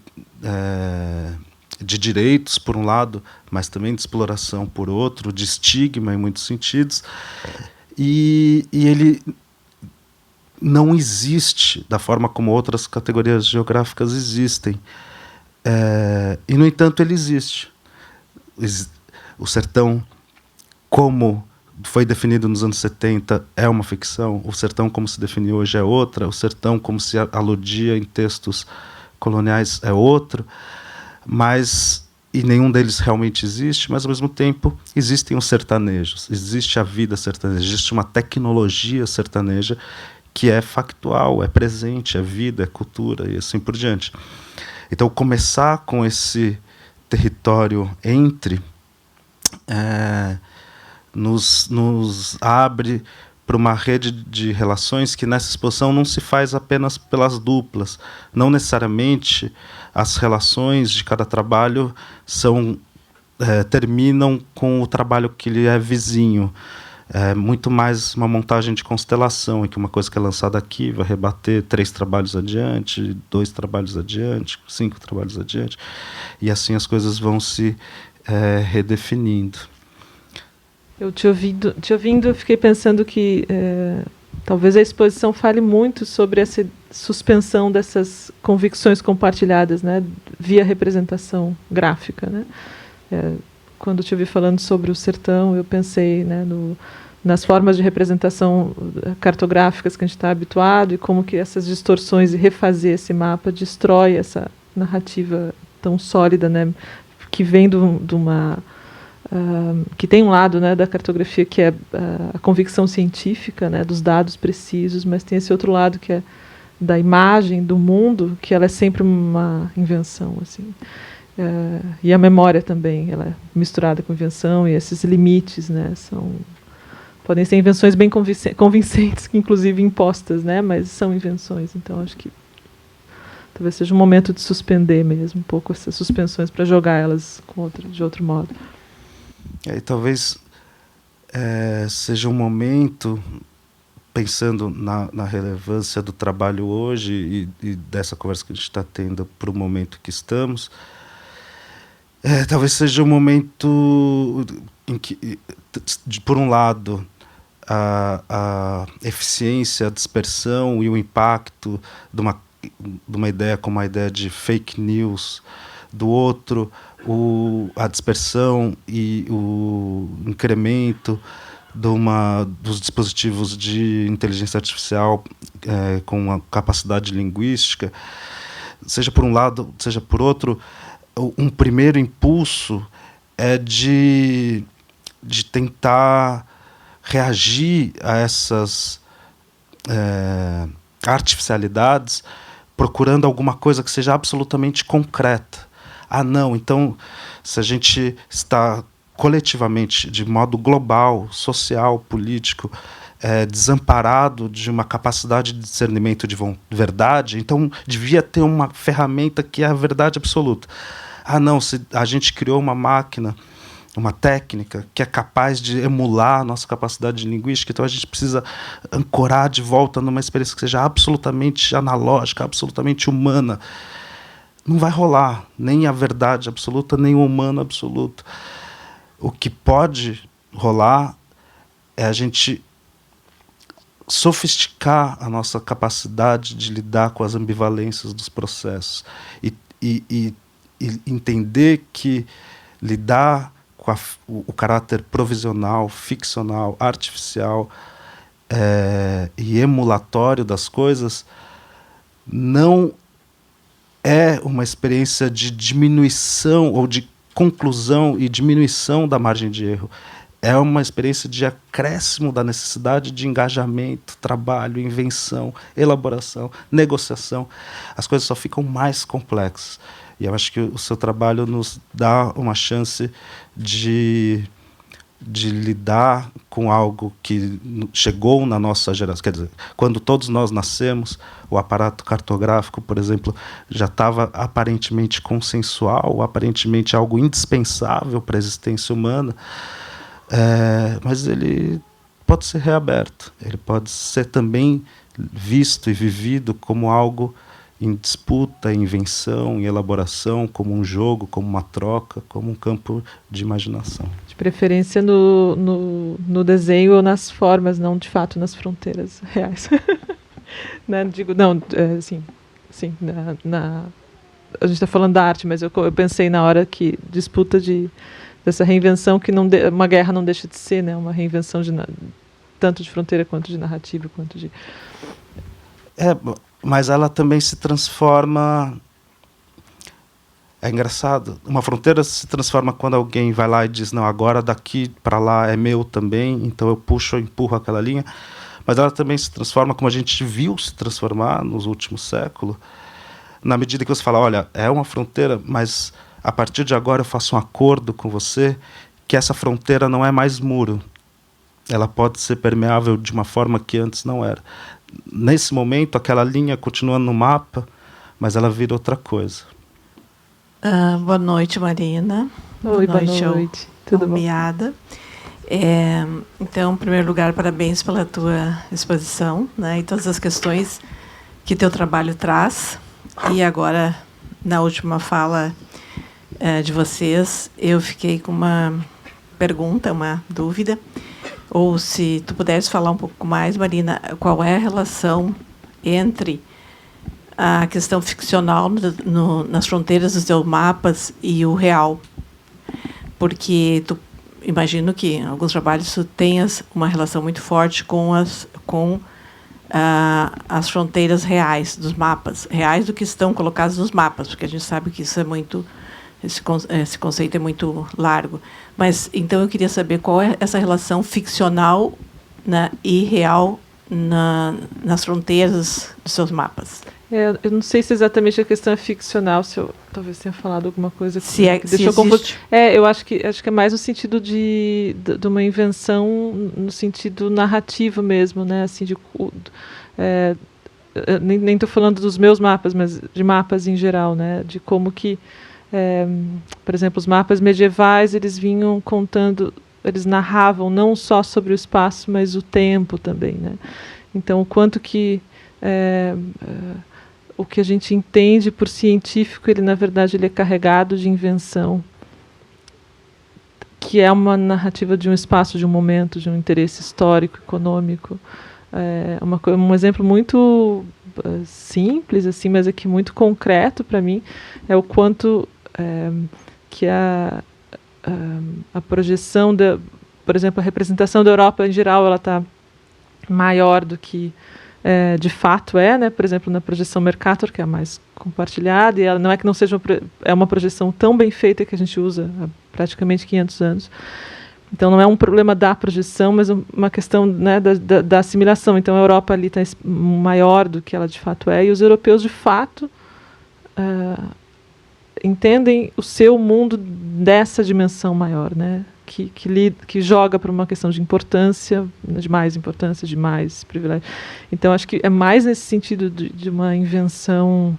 direitos, por um lado, mas também de exploração, por outro, de estigma, em muitos sentidos. E ele não existe da forma como outras categorias geográficas existem. E, no entanto, ele existe. O sertão, como foi definido nos anos 70, é uma ficção. O sertão, como se define hoje, é outra. O sertão, como se aludia em textos coloniais, é outro. E nenhum deles realmente existe, mas, ao mesmo tempo, existem os sertanejos. Existe a vida sertaneja. Existe uma tecnologia sertaneja que é factual, é presente, é vida, é cultura e assim por diante. Então, começar com esse território entre nos abre para uma rede de relações que nessa exposição não se faz apenas pelas duplas. Não necessariamente as relações de cada trabalho terminam com o trabalho que lhe é vizinho. É muito mais uma montagem de constelação, em que uma coisa que é lançada aqui vai rebater 3 trabalhos adiante, 2 trabalhos adiante, 5 trabalhos adiante, e assim as coisas vão se redefinindo. Eu te ouvindo, eu fiquei pensando que talvez a exposição fale muito sobre essa suspensão dessas convicções compartilhadas, né, via representação gráfica, né? Quando eu te ouvi falando sobre o sertão, eu pensei, né, nas formas de representação cartográficas que a gente está habituado e como que essas distorções e refazer esse mapa destrói essa narrativa tão sólida, né, que vem de uma que tem um lado, né, da cartografia que é a convicção científica, né, dos dados precisos, mas tem esse outro lado que é da imagem do mundo, que ela é sempre uma invenção, assim. E a memória também, ela é misturada com invenção, e esses limites, né, podem ser invenções bem convincentes, que inclusive impostas, né, mas são invenções. Então acho que talvez seja um momento de suspender mesmo um pouco essas suspensões para jogar elas de outro modo. E talvez seja um momento, pensando na relevância do trabalho hoje e dessa conversa que a gente está tendo para o momento que estamos, talvez seja um momento em que, por um lado, a eficiência, a dispersão e o impacto de uma ideia como a ideia de fake news, do outro, a dispersão e o incremento dos dispositivos de inteligência artificial com a capacidade linguística, seja por um lado, seja por outro, um primeiro impulso é de tentar reagir a essas artificialidades, procurando alguma coisa que seja absolutamente concreta. Não, então, se a gente está coletivamente, de modo global, social, político, desamparado de uma capacidade de discernimento de verdade, então devia ter uma ferramenta que é a verdade absoluta. Não, se a gente criou uma máquina, uma técnica que é capaz de emular a nossa capacidade linguística, então a gente precisa ancorar de volta numa experiência que seja absolutamente analógica, absolutamente humana. Não vai rolar nem a verdade absoluta, nem o humano absoluto. O que pode rolar é a gente sofisticar a nossa capacidade de lidar com as ambivalências dos processos e entender que lidar com o caráter provisional, ficcional, artificial e emulatório das coisas não é uma experiência de diminuição ou de conclusão e diminuição da margem de erro. É uma experiência de acréscimo da necessidade de engajamento, trabalho, invenção, elaboração, negociação. As coisas só ficam mais complexas. E eu acho que o seu trabalho nos dá uma chance de lidar com algo que chegou na nossa geração. Quer dizer, quando todos nós nascemos, o aparato cartográfico, por exemplo, já estava aparentemente consensual, aparentemente algo indispensável para a existência humana, mas ele pode ser reaberto, ele pode ser também visto e vivido como algo em disputa, em invenção, em elaboração, como um jogo, como uma troca, como um campo de imaginação. De preferência no desenho ou nas formas, não de fato nas fronteiras reais. Né? Digo, não, sim, a gente está falando da arte, mas eu pensei na hora que disputa dessa reinvenção que uma guerra não deixa de ser, né? Uma reinvenção tanto de fronteira quanto de narrativa, quanto de... Mas ela também se transforma... É engraçado. Uma fronteira se transforma quando alguém vai lá e diz, não, agora daqui para lá é meu também, então eu puxo ou empurro aquela linha. Mas ela também se transforma, como a gente viu se transformar nos últimos séculos, na medida que você fala, olha, é uma fronteira, mas a partir de agora eu faço um acordo com você que essa fronteira não é mais muro. Ela pode ser permeável de uma forma que antes não era. Nesse momento, aquela linha continua no mapa, mas ela vira outra coisa. Boa noite, Marina. Oi, boa noite. Tudo bom? Então, em primeiro lugar, parabéns pela tua exposição, né, e todas as questões que teu trabalho traz. E agora, na última fala de vocês, eu fiquei com uma pergunta, uma dúvida. Ou se tu puderes falar um pouco mais, Marina, qual é a relação entre a questão ficcional nas fronteiras dos teus mapas e o real? Porque imagino que em alguns trabalhos tu tenhas uma relação muito forte com as fronteiras reais dos mapas, reais do que estão colocados nos mapas, porque a gente sabe que isso é muito esse conceito é muito largo. Mas, então, eu queria saber qual é essa relação ficcional, né, e real nas fronteiras dos seus mapas. Eu não sei se exatamente a questão é ficcional, se eu talvez tenha falado alguma coisa que deixou confuso. Eu acho que é mais no sentido de uma invenção, no sentido narrativo mesmo, né? Assim, nem estou falando dos meus mapas, mas de mapas em geral, né? De como que, por exemplo, os mapas medievais, eles vinham contando, eles narravam não só sobre o espaço, mas o tempo também, né? Então, o quanto que o que a gente entende por científico, ele na verdade ele é carregado de invenção, que é uma narrativa de um espaço, de um momento, de um interesse histórico, econômico. Um exemplo muito simples, assim, mas aqui muito concreto para mim, é o quanto que a projeção, por exemplo, a representação da Europa em geral, ela está maior do que de fato né? Por exemplo, na projeção Mercator, que é a mais compartilhada, e ela não é que não seja uma projeção tão bem feita que a gente usa há praticamente 500 anos. Então, não é um problema da projeção, mas uma questão, né, da assimilação. Então, a Europa ali está maior do que ela de fato é, e os europeus, de fato, entendem o seu mundo dessa dimensão maior, né? Que joga para uma questão de importância, de mais importância, de mais privilégio. Então, acho que é mais nesse sentido de uma invenção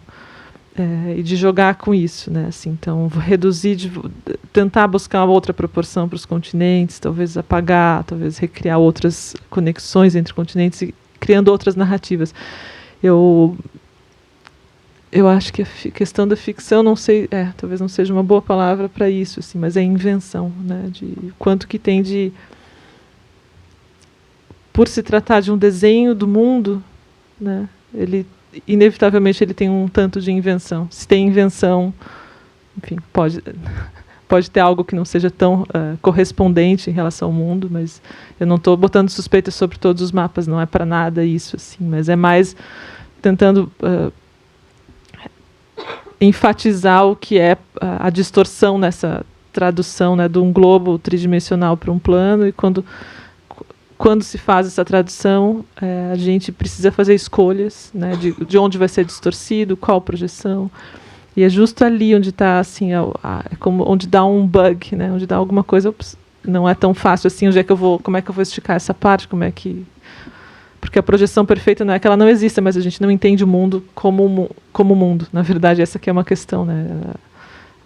e de jogar com isso, né? Assim, então, reduzir, tentar buscar outra proporção para os continentes, talvez apagar, talvez recriar outras conexões entre continentes e criando outras narrativas. Eu acho que a questão da ficção, não sei, talvez não seja uma boa palavra para isso, assim, mas é invenção, né? De quanto que tem de, por se tratar de um desenho do mundo, né? Ele inevitavelmente ele tem um tanto de invenção. Se tem invenção, enfim, pode ter algo que não seja tão correspondente em relação ao mundo, mas eu não estou botando suspeitas sobre todos os mapas, não é para nada isso, assim, mas é mais tentando enfatizar o que é a distorção nessa tradução, né, de um globo tridimensional para um plano, e quando se faz essa tradução, a gente precisa fazer escolhas, né, de onde vai ser distorcido, qual projeção, e é justo ali onde está, assim, como onde dá um bug, né, onde dá alguma coisa, não é tão fácil assim, como é que eu vou esticar essa parte, porque a projeção perfeita não é que ela não exista, mas a gente não entende o mundo como mundo. Na verdade, essa aqui é uma questão, né?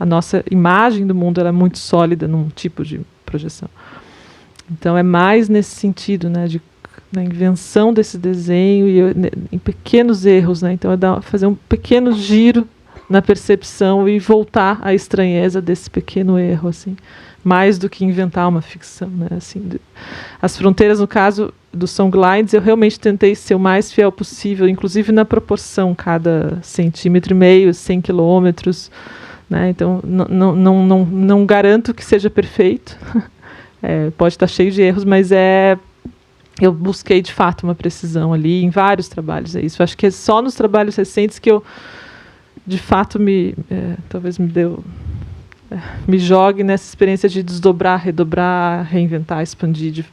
A nossa imagem do mundo ela é muito sólida num tipo de projeção. Então, é mais nesse sentido, né? Na invenção desse desenho e em pequenos erros, né? Então, fazer um pequeno giro na percepção e voltar à estranheza desse pequeno erro, assim, mais do que inventar uma ficção, né? Assim, as fronteiras, no caso dos Songlines, eu realmente tentei ser o mais fiel possível, inclusive na proporção, cada 1,5 cm, 100 quilômetros, né? Então, não garanto que seja perfeito, pode estar cheio de erros, mas eu busquei, de fato, uma precisão ali, em vários trabalhos, é isso. Eu acho que é só nos trabalhos recentes que eu, de fato, talvez me jogue nessa experiência de desdobrar, redobrar, reinventar, expandir, de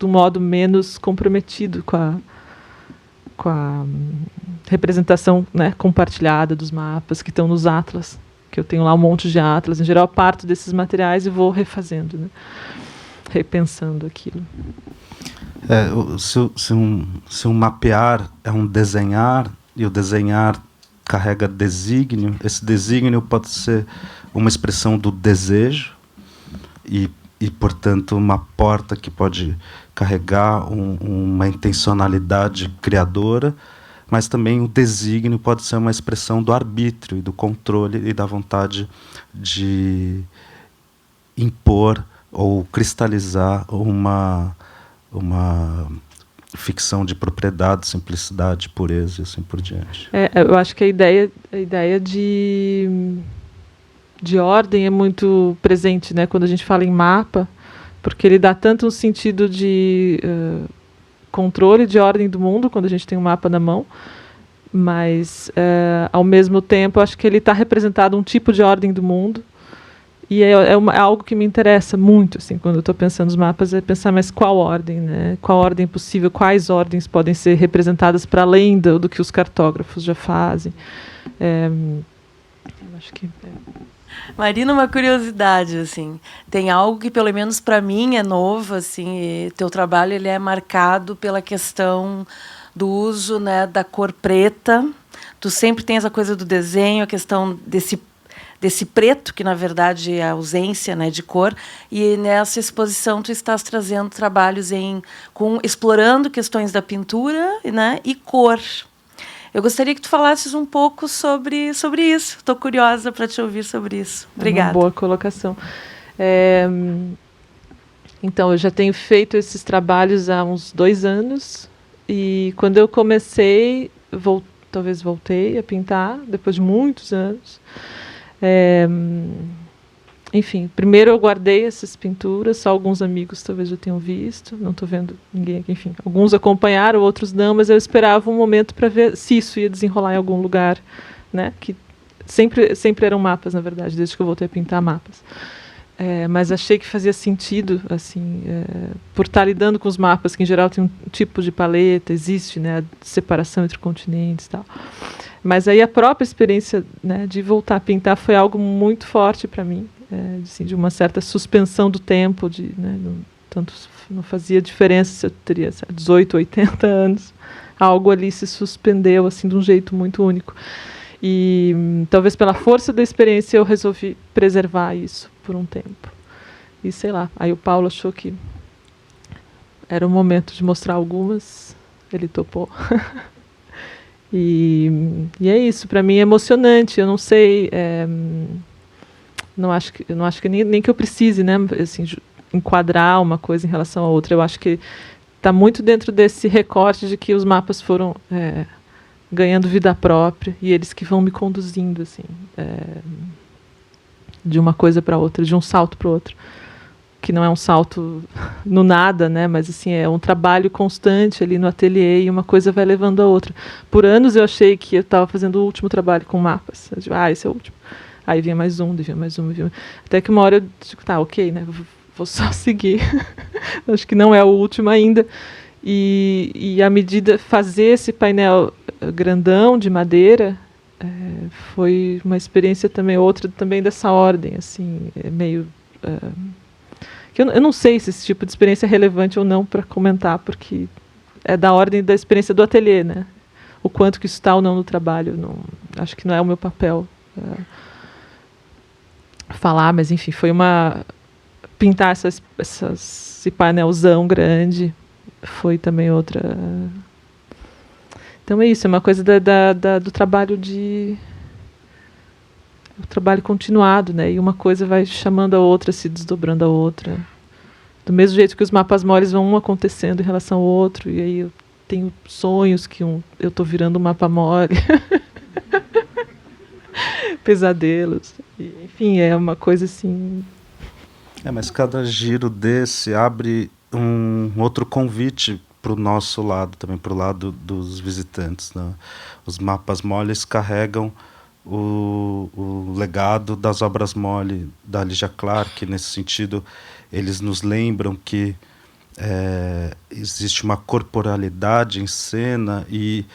um modo menos comprometido com a representação, né, compartilhada dos mapas que estão nos atlas, que eu tenho lá um monte de atlas. Em geral, eu parto desses materiais e vou refazendo, né, repensando aquilo. Se um mapear é um desenhar, e o desenhar carrega desígnio, esse desígnio pode ser uma expressão do desejo e portanto, uma porta que pode carregar uma intencionalidade criadora, mas também o desígnio pode ser uma expressão do arbítrio e do controle e da vontade de impor ou cristalizar uma ficção de propriedade, simplicidade, pureza e assim por diante. Eu acho que a ideia de ordem é muito presente, né, quando a gente fala em mapa, porque ele dá tanto um sentido de controle de ordem do mundo, quando a gente tem um mapa na mão, mas, ao mesmo tempo, acho que ele está representado um tipo de ordem do mundo, E é algo que me interessa muito, assim, quando eu estou pensando nos mapas, é pensar, mas qual ordem, né? Qual ordem possível, quais ordens podem ser representadas para além do que os cartógrafos já fazem. Eu acho que... Marina, uma curiosidade, assim, tem algo que pelo menos para mim é novo, assim, e teu trabalho ele é marcado pela questão do uso, né, da cor preta. Tu sempre tens a coisa do desenho, a questão desse preto, que na verdade é a ausência, né, de cor, e nessa exposição tu estás trazendo trabalhos explorando questões da pintura, né, e cor. Eu gostaria que tu falasses um pouco sobre isso. Estou curiosa para te ouvir sobre isso. Obrigada. Uma boa colocação. Então, eu já tenho feito esses trabalhos há uns 2 anos, e quando eu comecei, talvez voltei a pintar, depois de muitos anos. Enfim, primeiro eu guardei essas pinturas, só alguns amigos talvez já tenham visto, não estou vendo ninguém aqui, enfim. Alguns acompanharam, outros não, mas eu esperava um momento para ver se isso ia desenrolar em algum lugar, né? Que sempre eram mapas, na verdade, desde que eu voltei a pintar mapas. Mas achei que fazia sentido, assim, por estar lidando com os mapas, que em geral tem um tipo de paleta, existe, né, a separação entre continentes e tal. Mas aí a própria experiência, né, de voltar a pintar foi algo muito forte para mim, assim, de uma certa suspensão do tempo, né, não fazia diferença se eu teria 18, 80 anos, algo ali se suspendeu assim, de um jeito muito único. E talvez pela força da experiência eu resolvi preservar isso por um tempo. E sei lá, aí o Paulo achou que era o momento de mostrar algumas, ele topou. E é isso, para mim é emocionante, eu não sei, não acho que nem que eu precise, né, assim, enquadrar uma coisa em relação a outra. Eu acho que está muito dentro desse recorte de que os mapas foram ganhando vida própria e eles que vão me conduzindo, assim, de uma coisa para outra, de um salto para o outro, que não é um salto no nada, né, mas assim, é um trabalho constante ali no ateliê e uma coisa vai levando a outra. Por anos eu achei que eu estava fazendo o último trabalho com mapas. Eu digo, esse é o último. Aí vinha mais um, vinha mais um. Até que uma hora eu digo, tá, ok, né, vou só seguir. Acho que não é o último ainda. E à medida fazer esse painel grandão de madeira foi uma experiência também, outra também dessa ordem, assim, meio... que eu não sei se esse tipo de experiência é relevante ou não para comentar, porque é da ordem da experiência do ateliê, né? O quanto que isso está ou não no trabalho, acho que não é o meu papel falar, mas enfim, foi pintar esse painelzão grande, foi também outra. Então é isso, é uma coisa do trabalho o trabalho continuado, né? E uma coisa vai chamando a outra, se desdobrando a outra. Do mesmo jeito que os mapas moles vão um acontecendo em relação ao outro, e aí eu tenho sonhos que eu estou virando um mapa mole. Pesadelos. Enfim, é uma coisa assim... Mas cada giro desse abre um outro convite para o nosso lado, também para o lado dos visitantes, né? Os mapas moles carregam o legado das obras mole da Lygia Clark. Nesse sentido, eles nos lembram que existe uma corporalidade em cena e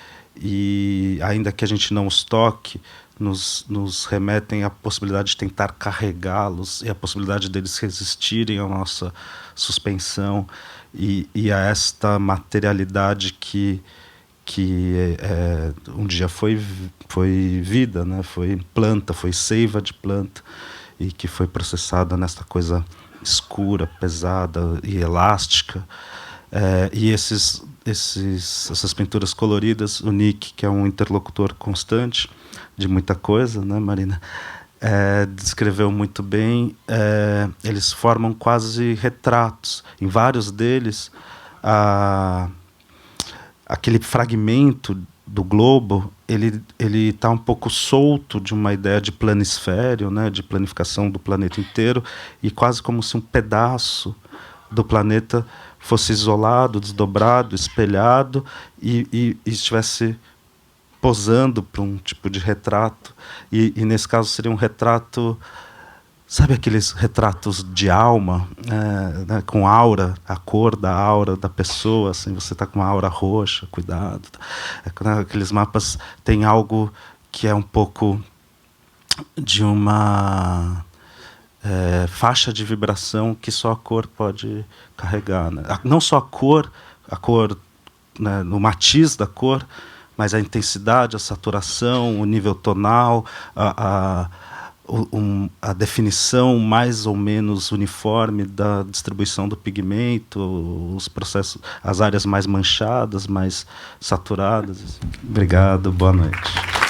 ainda que a gente não os toque, nos remetem à possibilidade de tentar carregá-los e à possibilidade deles resistirem à nossa suspensão e a esta materialidade que um dia foi vida, né? Foi planta, foi seiva de planta e que foi processada nesta coisa escura, pesada e elástica. E essas pinturas coloridas, o Nick, que é um interlocutor constante de muita coisa, né, Marina, descreveu muito bem. Eles formam quase retratos. Em vários deles, aquele fragmento do globo, ele está um pouco solto de uma ideia de planisfério, né, de planificação do planeta inteiro, e quase como se um pedaço do planeta fosse isolado, desdobrado, espelhado e estivesse posando para um tipo de retrato. E nesse caso seria um retrato sabe aqueles retratos de alma, né, com aura, a cor da aura da pessoa, assim, você está com uma aura roxa, cuidado. Aqueles mapas têm algo que é um pouco de uma faixa de vibração que só a cor pode carregar, né? Não só a cor, né, no matiz da cor, mas a intensidade, a saturação, o nível tonal, a definição mais ou menos uniforme da distribuição do pigmento, os processos, as áreas mais manchadas, mais saturadas. Obrigado, boa noite.